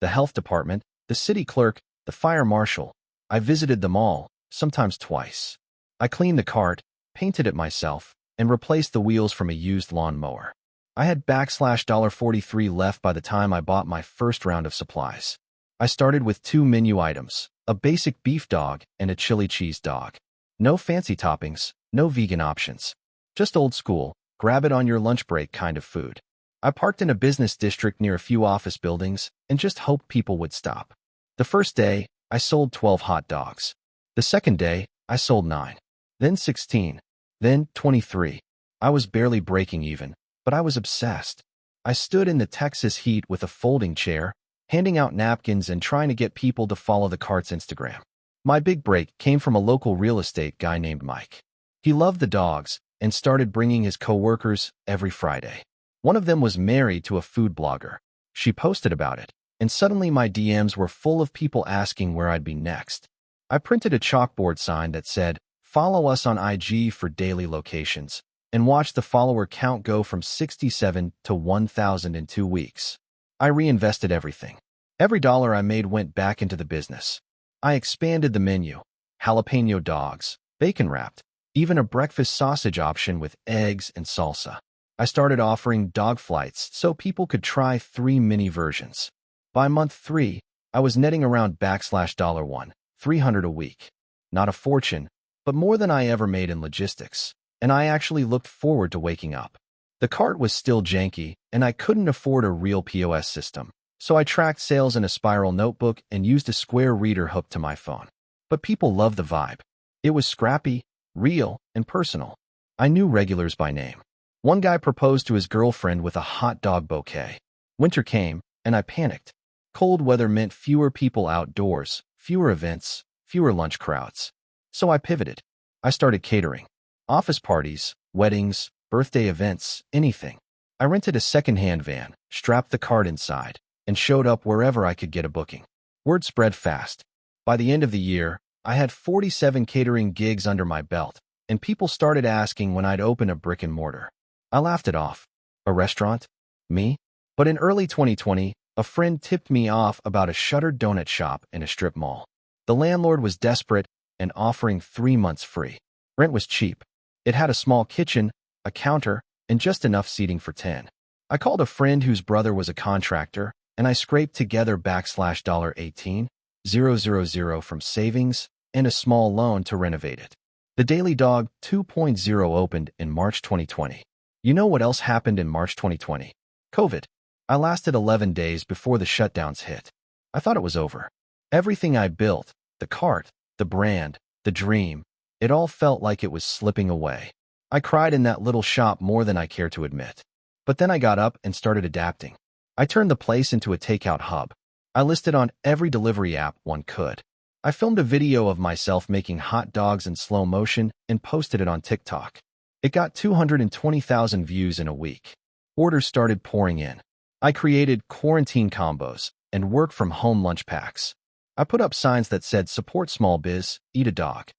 The health department, the city clerk, the fire marshal. I visited them all, sometimes twice. I cleaned the cart, painted it myself, and replaced the wheels from a used lawn mower. I had $43 left by the time I bought my first round of supplies. I started with 2 menu items, a basic beef dog and a chili cheese dog. No fancy toppings, no vegan options. Just old school, grab it on your lunch break kind of food. I parked in a business district near a few office buildings and just hoped people would stop. The first day, I sold 12 hot dogs. The second day, I sold 9. Then 16. Then 23. I was barely breaking even, but I was obsessed. I stood in the Texas heat with a folding chair, handing out napkins and trying to get people to follow the cart's Instagram. My big break came from a local real estate guy named Mike. He loved the dogs and started bringing his coworkers every Friday. One of them was married to a food blogger. She posted about it, and suddenly my DMs were full of people asking where I'd be next. I printed a chalkboard sign that said, Follow us on IG for daily locations and watch the follower count go from 67 to 1,000 in 2 weeks. I reinvested everything. Every dollar I made went back into the business. I expanded the menu, jalapeno dogs, bacon wrapped, even a breakfast sausage option with eggs and salsa. I started offering dog flights so people could try 3 mini versions. By month 3, I was netting around $1,300 a week. Not a fortune, but more than I ever made in logistics, and I actually looked forward to waking up. The cart was still janky, and I couldn't afford a real POS system, so I tracked sales in a spiral notebook and used a square reader hooked to my phone. But people loved the vibe. It was scrappy, real, and personal. I knew regulars by name. One guy proposed to his girlfriend with a hot dog bouquet. Winter came, and I panicked. Cold weather meant fewer people outdoors, fewer events, fewer lunch crowds. So I pivoted. I started catering. Office parties, weddings, birthday events, anything. I rented a second-hand van, strapped the cart inside, and showed up wherever I could get a booking. Word spread fast. By the end of the year, I had 47 catering gigs under my belt, and people started asking when I'd open a brick and mortar. I laughed it off. A restaurant? Me? But in early 2020, a friend tipped me off about a shuttered donut shop in a strip mall. The landlord was desperate and offering 3 months free. Rent was cheap. It had a small kitchen, a counter, and just enough seating for 10. I called a friend whose brother was a contractor, and I scraped together $18,000 from savings and a small loan to renovate it. The Daily Dog 2.0 opened in March 2020. You know what else happened in March 2020? COVID. I lasted 11 days before the shutdowns hit. I thought it was over. Everything I built, the cart, the brand, the dream, it all felt like it was slipping away. I cried in that little shop more than I care to admit. But then I got up and started adapting. I turned the place into a takeout hub. I listed on every delivery app one could. I filmed a video of myself making hot dogs in slow motion and posted it on TikTok. It got 220,000 views in a week. Orders started pouring in. I created quarantine combos and work from home lunch packs. I put up signs that said, "Support small biz, eat a dog."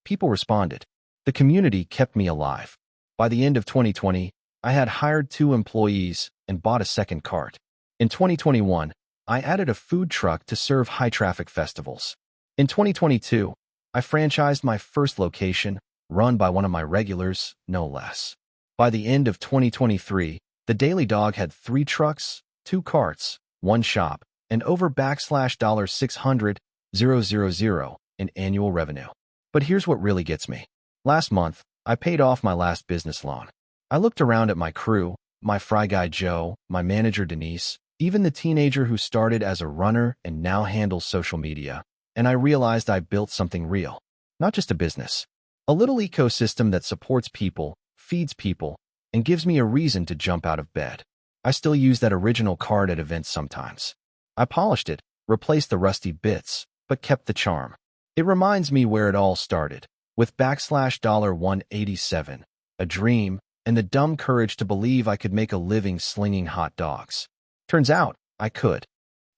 People responded. The community kept me alive. By the end of 2020, I had hired 2 employees and bought a second cart. In 2021, I added a food truck to serve high-traffic festivals. In 2022, I franchised my first location, run by one of my regulars, no less. By the end of 2023, the Daily Dog had 3 trucks, 2 carts, 1 shop, and over $600,000 in annual revenue. But here's what really gets me. Last month, I paid off my last business loan. I looked around at my crew, my fry guy Joe, my manager Denise, even the teenager who started as a runner and now handles social media, and I realized I built something real, not just a business. A little ecosystem that supports people, feeds people, and gives me a reason to jump out of bed. I still use that original card at events sometimes. I polished it, replaced the rusty bits, but kept the charm. It reminds me where it all started, with $187, a dream, and the dumb courage to believe I could make a living slinging hot dogs. Turns out, I could.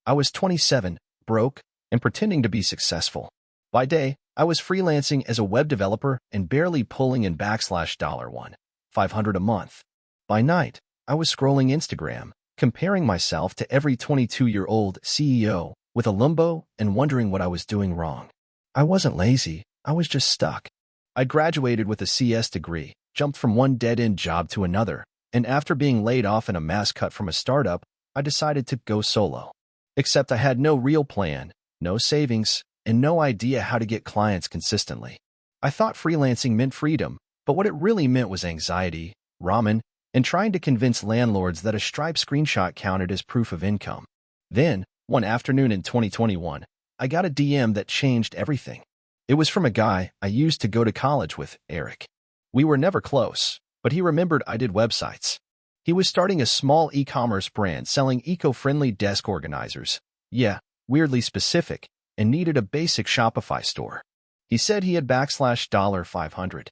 I was 27, broke, and pretending to be successful. By day, I was freelancing as a web developer and barely pulling in $1,500 a month. By night, I was scrolling Instagram, comparing myself to every 22-year-old CEO with a lumbo and wondering what I was doing wrong. I wasn't lazy, I was just stuck. I graduated with a CS degree, jumped from one dead-end job to another, and after being laid off in a mass cut from a startup, I decided to go solo. Except I had no real plan, no savings, and no idea how to get clients consistently. I thought freelancing meant freedom, but what it really meant was anxiety, ramen, and trying to convince landlords that a Stripe screenshot counted as proof of income. Then, one afternoon in 2021, I got a DM that changed everything. It was from a guy I used to go to college with, Eric. We were never close, but he remembered I did websites. He was starting a small e-commerce brand selling eco-friendly desk organizers. Yeah, weirdly specific, and needed a basic Shopify store. He said he had $500.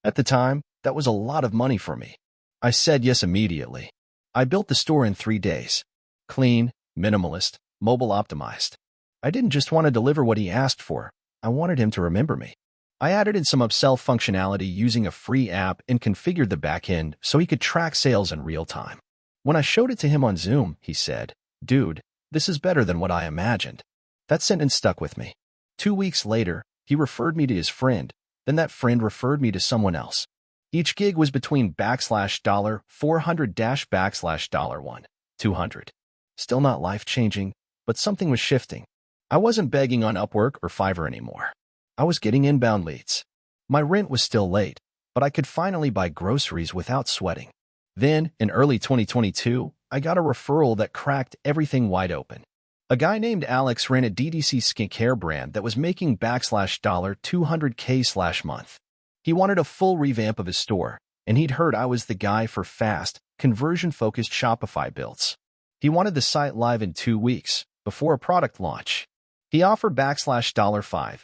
At the time, that was a lot of money for me. I said yes immediately. I built the store in 3 days. Clean, minimalist, mobile optimized. I didn't just want to deliver what he asked for. I wanted him to remember me. I added in some upsell functionality using a free app and configured the backend so he could track sales in real time. When I showed it to him on Zoom, he said, "Dude, this is better than what I imagined." That sentence stuck with me. 2 weeks later, he referred me to his friend, then that friend referred me to someone else. Each gig was between $400 $1 200. Still not life-changing, but something was shifting. I wasn't begging on Upwork or Fiverr anymore. I was getting inbound leads. My rent was still late, but I could finally buy groceries without sweating. Then, in early 2022, I got a referral that cracked everything wide open. A guy named Alex ran a DTC skincare brand that was making $200K/month. He wanted a full revamp of his store, and he'd heard I was the guy for fast, conversion-focused Shopify builds. He wanted the site live in 2 weeks, before a product launch. He offered $5,000.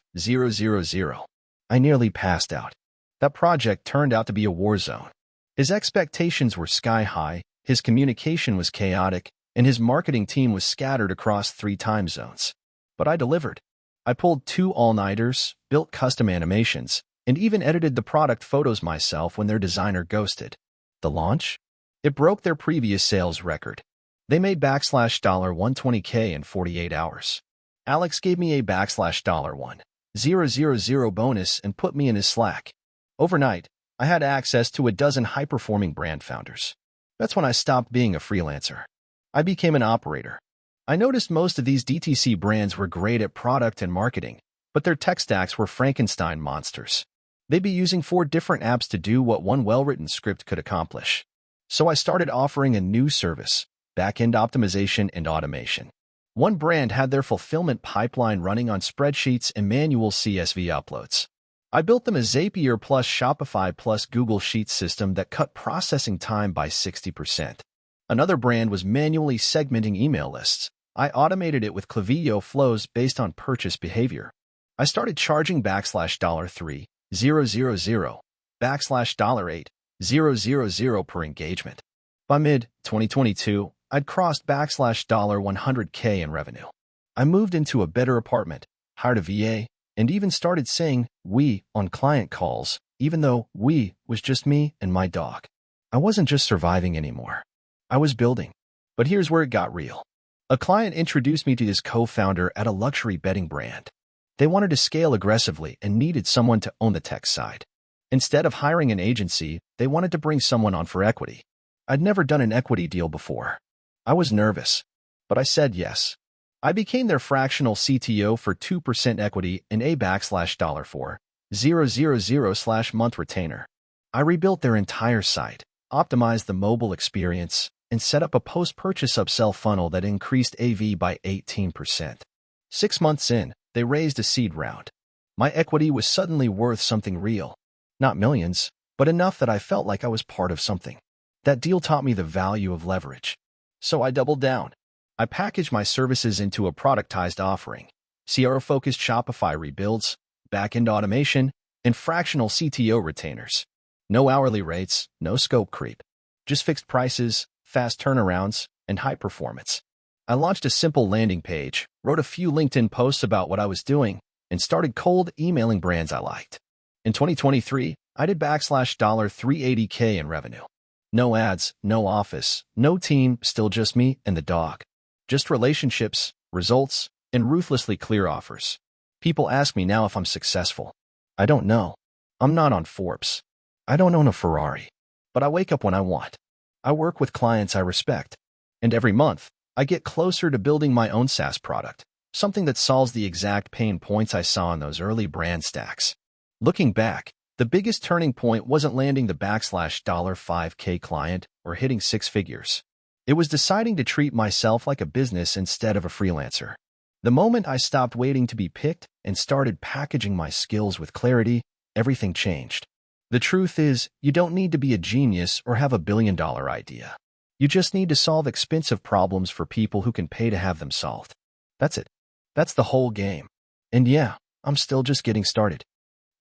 I nearly passed out. That project turned out to be a war zone. His expectations were sky high, his communication was chaotic, and his marketing team was scattered across 3 time zones. But I delivered. I pulled 2 all-nighters, built custom animations, and even edited the product photos myself when their designer ghosted. The launch? It broke their previous sales record. They made $120K in 48 hours. Alex gave me a $1,000 bonus and put me in his Slack. Overnight, I had access to a dozen high-performing brand founders. That's when I stopped being a freelancer. I became an operator. I noticed most of these DTC brands were great at product and marketing, but their tech stacks were Frankenstein monsters. They'd be using 4 different apps to do what one well-written script could accomplish. So I started offering a new service, back-end optimization and automation. One brand had their fulfillment pipeline running on spreadsheets and manual CSV uploads. I built them a Zapier plus Shopify plus Google Sheets system that cut processing time by 60%. Another brand was manually segmenting email lists. I automated it with Klaviyo flows based on purchase behavior. I started charging $3,000, $8,000 per engagement. By mid-2022, I'd crossed $100K in revenue. I moved into a better apartment, hired a VA, and even started saying "we" on client calls, even though "we" was just me and my dog. I wasn't just surviving anymore. I was building. But here's where it got real. A client introduced me to his co-founder at a luxury bedding brand. They wanted to scale aggressively and needed someone to own the tech side. Instead of hiring an agency, they wanted to bring someone on for equity. I'd never done an equity deal before. I was nervous, but I said yes. I became their fractional CTO for 2% equity and a $4,000/month retainer. I rebuilt their entire site, optimized the mobile experience, and set up a post-purchase upsell funnel that increased AV by 18%. 6 months in, they raised a seed round. My equity was suddenly worth something real. Not millions, but enough that I felt like I was part of something. That deal taught me the value of leverage. So I doubled down. I packaged my services into a productized offering: CRO-focused Shopify rebuilds, back-end automation, and fractional CTO retainers. No hourly rates, no scope creep. Just fixed prices, fast turnarounds, and high performance. I launched a simple landing page, wrote a few LinkedIn posts about what I was doing, and started cold emailing brands I liked. In 2023, I did $380K in revenue. No ads, no office, no team, still just me and the dog. Just relationships, results, and ruthlessly clear offers. People ask me now if I'm successful. I don't know. I'm not on Forbes. I don't own a Ferrari. But I wake up when I want. I work with clients I respect. And every month, I get closer to building my own SaaS product, something that solves the exact pain points I saw in those early brand stacks. Looking back, the biggest turning point wasn't landing the $5K client or hitting 6 figures. It was deciding to treat myself like a business instead of a freelancer. The moment I stopped waiting to be picked and started packaging my skills with clarity, everything changed. The truth is, you don't need to be a genius or have a billion-dollar idea. You just need to solve expensive problems for people who can pay to have them solved. That's it. That's the whole game. And yeah, I'm still just getting started.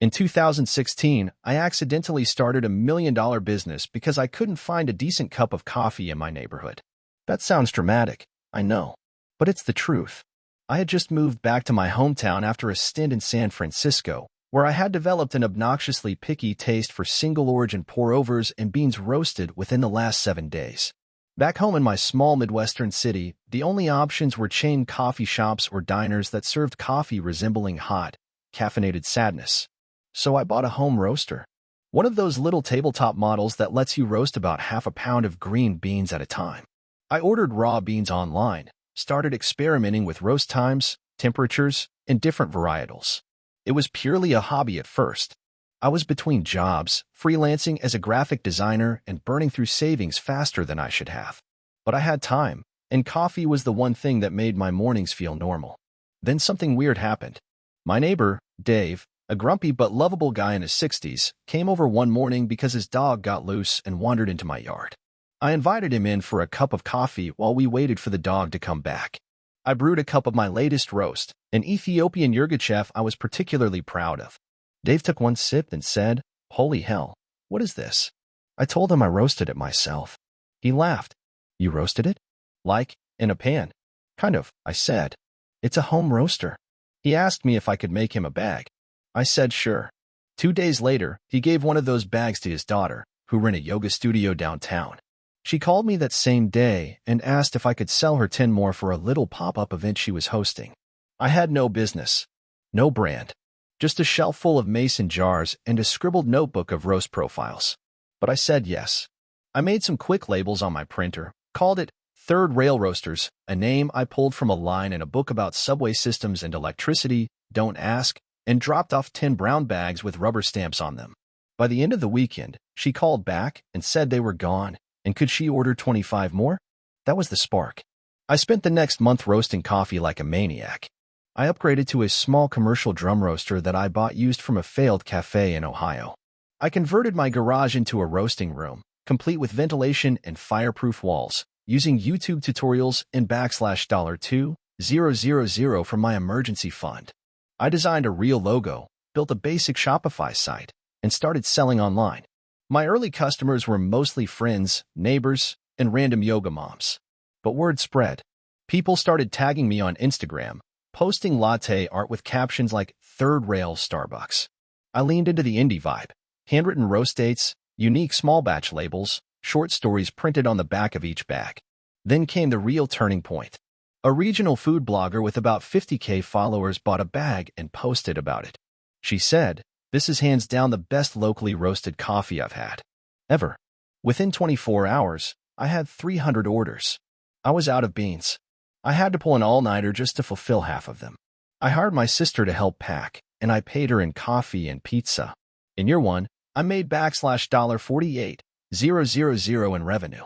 In 2016, I accidentally started $1 million business because I couldn't find a decent cup of coffee in my neighborhood. That sounds dramatic, I know, but it's the truth. I had just moved back to my hometown after a stint in San Francisco, where I had developed an obnoxiously picky taste for single-origin pour-overs and beans roasted within the last 7 days. Back home in my small Midwestern city, the only options were chain coffee shops or diners that served coffee resembling hot, caffeinated sadness. So I bought a home roaster. One of those little tabletop models that lets you roast about half a pound of green beans at a time. I ordered raw beans online, started experimenting with roast times, temperatures, and different varietals. It was purely a hobby at first. I was between jobs, freelancing as a graphic designer, and burning through savings faster than I should have. But I had time, and coffee was the one thing that made my mornings feel normal. Then something weird happened. My neighbor, Dave, a grumpy but lovable guy in his 60s, came over one morning because his dog got loose and wandered into my yard. I invited him in for a cup of coffee while we waited for the dog to come back. I brewed a cup of my latest roast, an Ethiopian Yirgacheffe I was particularly proud of. Dave took one sip and said, "Holy hell, what is this?" I told him I roasted it myself. He laughed. "You roasted it?" "Like, in a pan." "Kind of," I said. "It's a home roaster." He asked me if I could make him a bag. I said sure. 2 days later, he gave one of those bags to his daughter, who ran a yoga studio downtown. She called me that same day and asked if I could sell her 10 more for a little pop-up event she was hosting. I had no business, no brand, just a shelf full of mason jars and a scribbled notebook of roast profiles. But I said yes. I made some quick labels on my printer, called it Third Rail Roasters, a name I pulled from a line in a book about subway systems and electricity, don't ask, and dropped off 10 brown bags with rubber stamps on them. By the end of the weekend, she called back and said they were gone, and could she order 25 more? That was the spark. I spent the next month roasting coffee like a maniac. I upgraded to a small commercial drum roaster that I bought used from a failed cafe in Ohio. I converted my garage into a roasting room, complete with ventilation and fireproof walls, using YouTube tutorials and $2,000 from my emergency fund. I designed a real logo, built a basic Shopify site, and started selling online. My early customers were mostly friends, neighbors, and random yoga moms. But word spread. People started tagging me on Instagram, posting latte art with captions like Third Rail Starbucks. I leaned into the indie vibe. Handwritten roast dates, unique small batch labels, short stories printed on the back of each bag. Then came the real turning point. A regional food blogger with about 50K followers bought a bag and posted about it. She said, "This is hands down the best locally roasted coffee I've had. Ever." Within 24 hours, I had 300 orders. I was out of beans. I had to pull an all-nighter just to fulfill half of them. I hired my sister to help pack, and I paid her in coffee and pizza. In year one, I made $48,000 in revenue.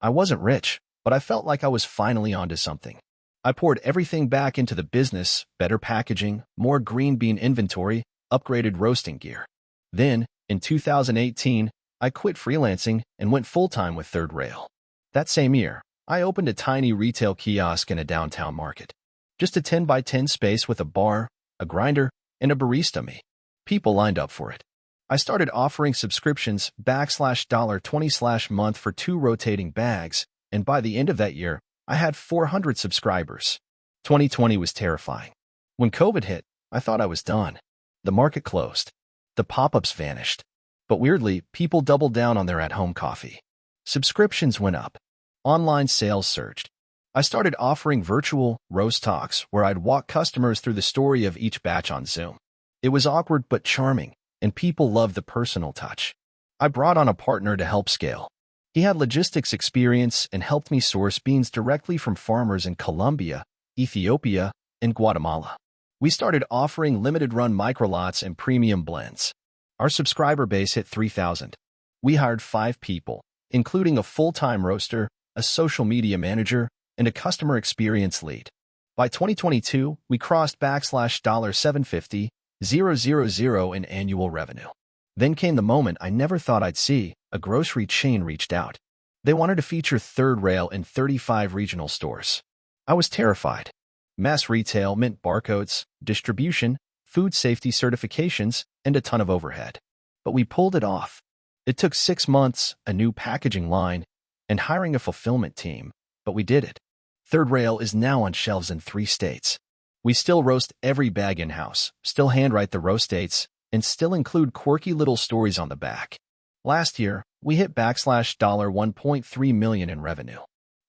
I wasn't rich, but I felt like I was finally onto something. I poured everything back into the business, better packaging, more green bean inventory, upgraded roasting gear. Then, in 2018, I quit freelancing and went full-time with Third Rail. That same year, I opened a tiny retail kiosk in a downtown market. Just a 10 by 10 space with a bar, a grinder, and a barista me. People lined up for it. I started offering subscriptions $20/month for 2 rotating bags, and by the end of that year, I had 400 subscribers. 2020 was terrifying. When COVID hit, I thought I was done. The market closed. The pop-ups vanished. But weirdly, people doubled down on their at-home coffee. Subscriptions went up. Online sales surged. I started offering virtual roast talks where I'd walk customers through the story of each batch on Zoom. It was awkward but charming, and people loved the personal touch. I brought on a partner to help scale. He had logistics experience and helped me source beans directly from farmers in Colombia, Ethiopia, and Guatemala. We started offering limited-run microlots and premium blends. Our subscriber base hit 3,000. We hired 5 people, including a full-time roaster, a social media manager, and a customer experience lead. By 2022, we crossed $750,000 in annual revenue. Then came the moment I never thought I'd see. A grocery chain reached out. They wanted to feature Third Rail in 35 regional stores. I was terrified. Mass retail meant barcodes, distribution, food safety certifications, and a ton of overhead. But we pulled it off. It took 6 months, a new packaging line, and hiring a fulfillment team, but we did it. Third Rail is now on shelves in 3 states. We still roast every bag in-house, still handwrite the roast dates, and still include quirky little stories on the back. Last year, we hit $1.3 million in revenue.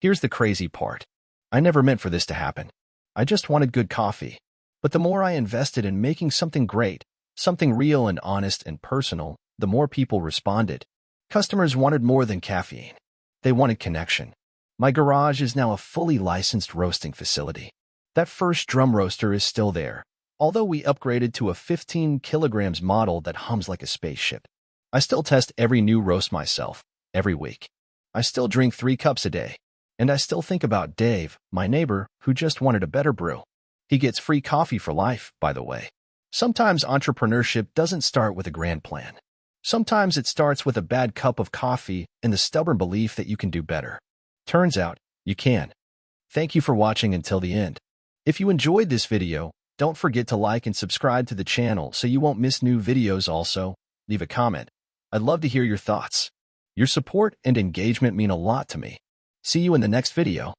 Here's the crazy part. I never meant for this to happen. I just wanted good coffee. But the more I invested in making something great, something real and honest and personal, the more people responded. Customers wanted more than caffeine. They wanted connection. My garage is now a fully licensed roasting facility. That first drum roaster is still there, although we upgraded to a 15 kilograms model that hums like a spaceship. I still test every new roast myself, every week. I still drink 3 cups a day. And I still think about Dave, my neighbor, who just wanted a better brew. He gets free coffee for life, by the way. Sometimes entrepreneurship doesn't start with a grand plan. Sometimes it starts with a bad cup of coffee and the stubborn belief that you can do better. Turns out, you can. Thank you for watching until the end. If you enjoyed this video, don't forget to like and subscribe to the channel so you won't miss new videos. Also, leave a comment. I'd love to hear your thoughts. Your support and engagement mean a lot to me. See you in the next video.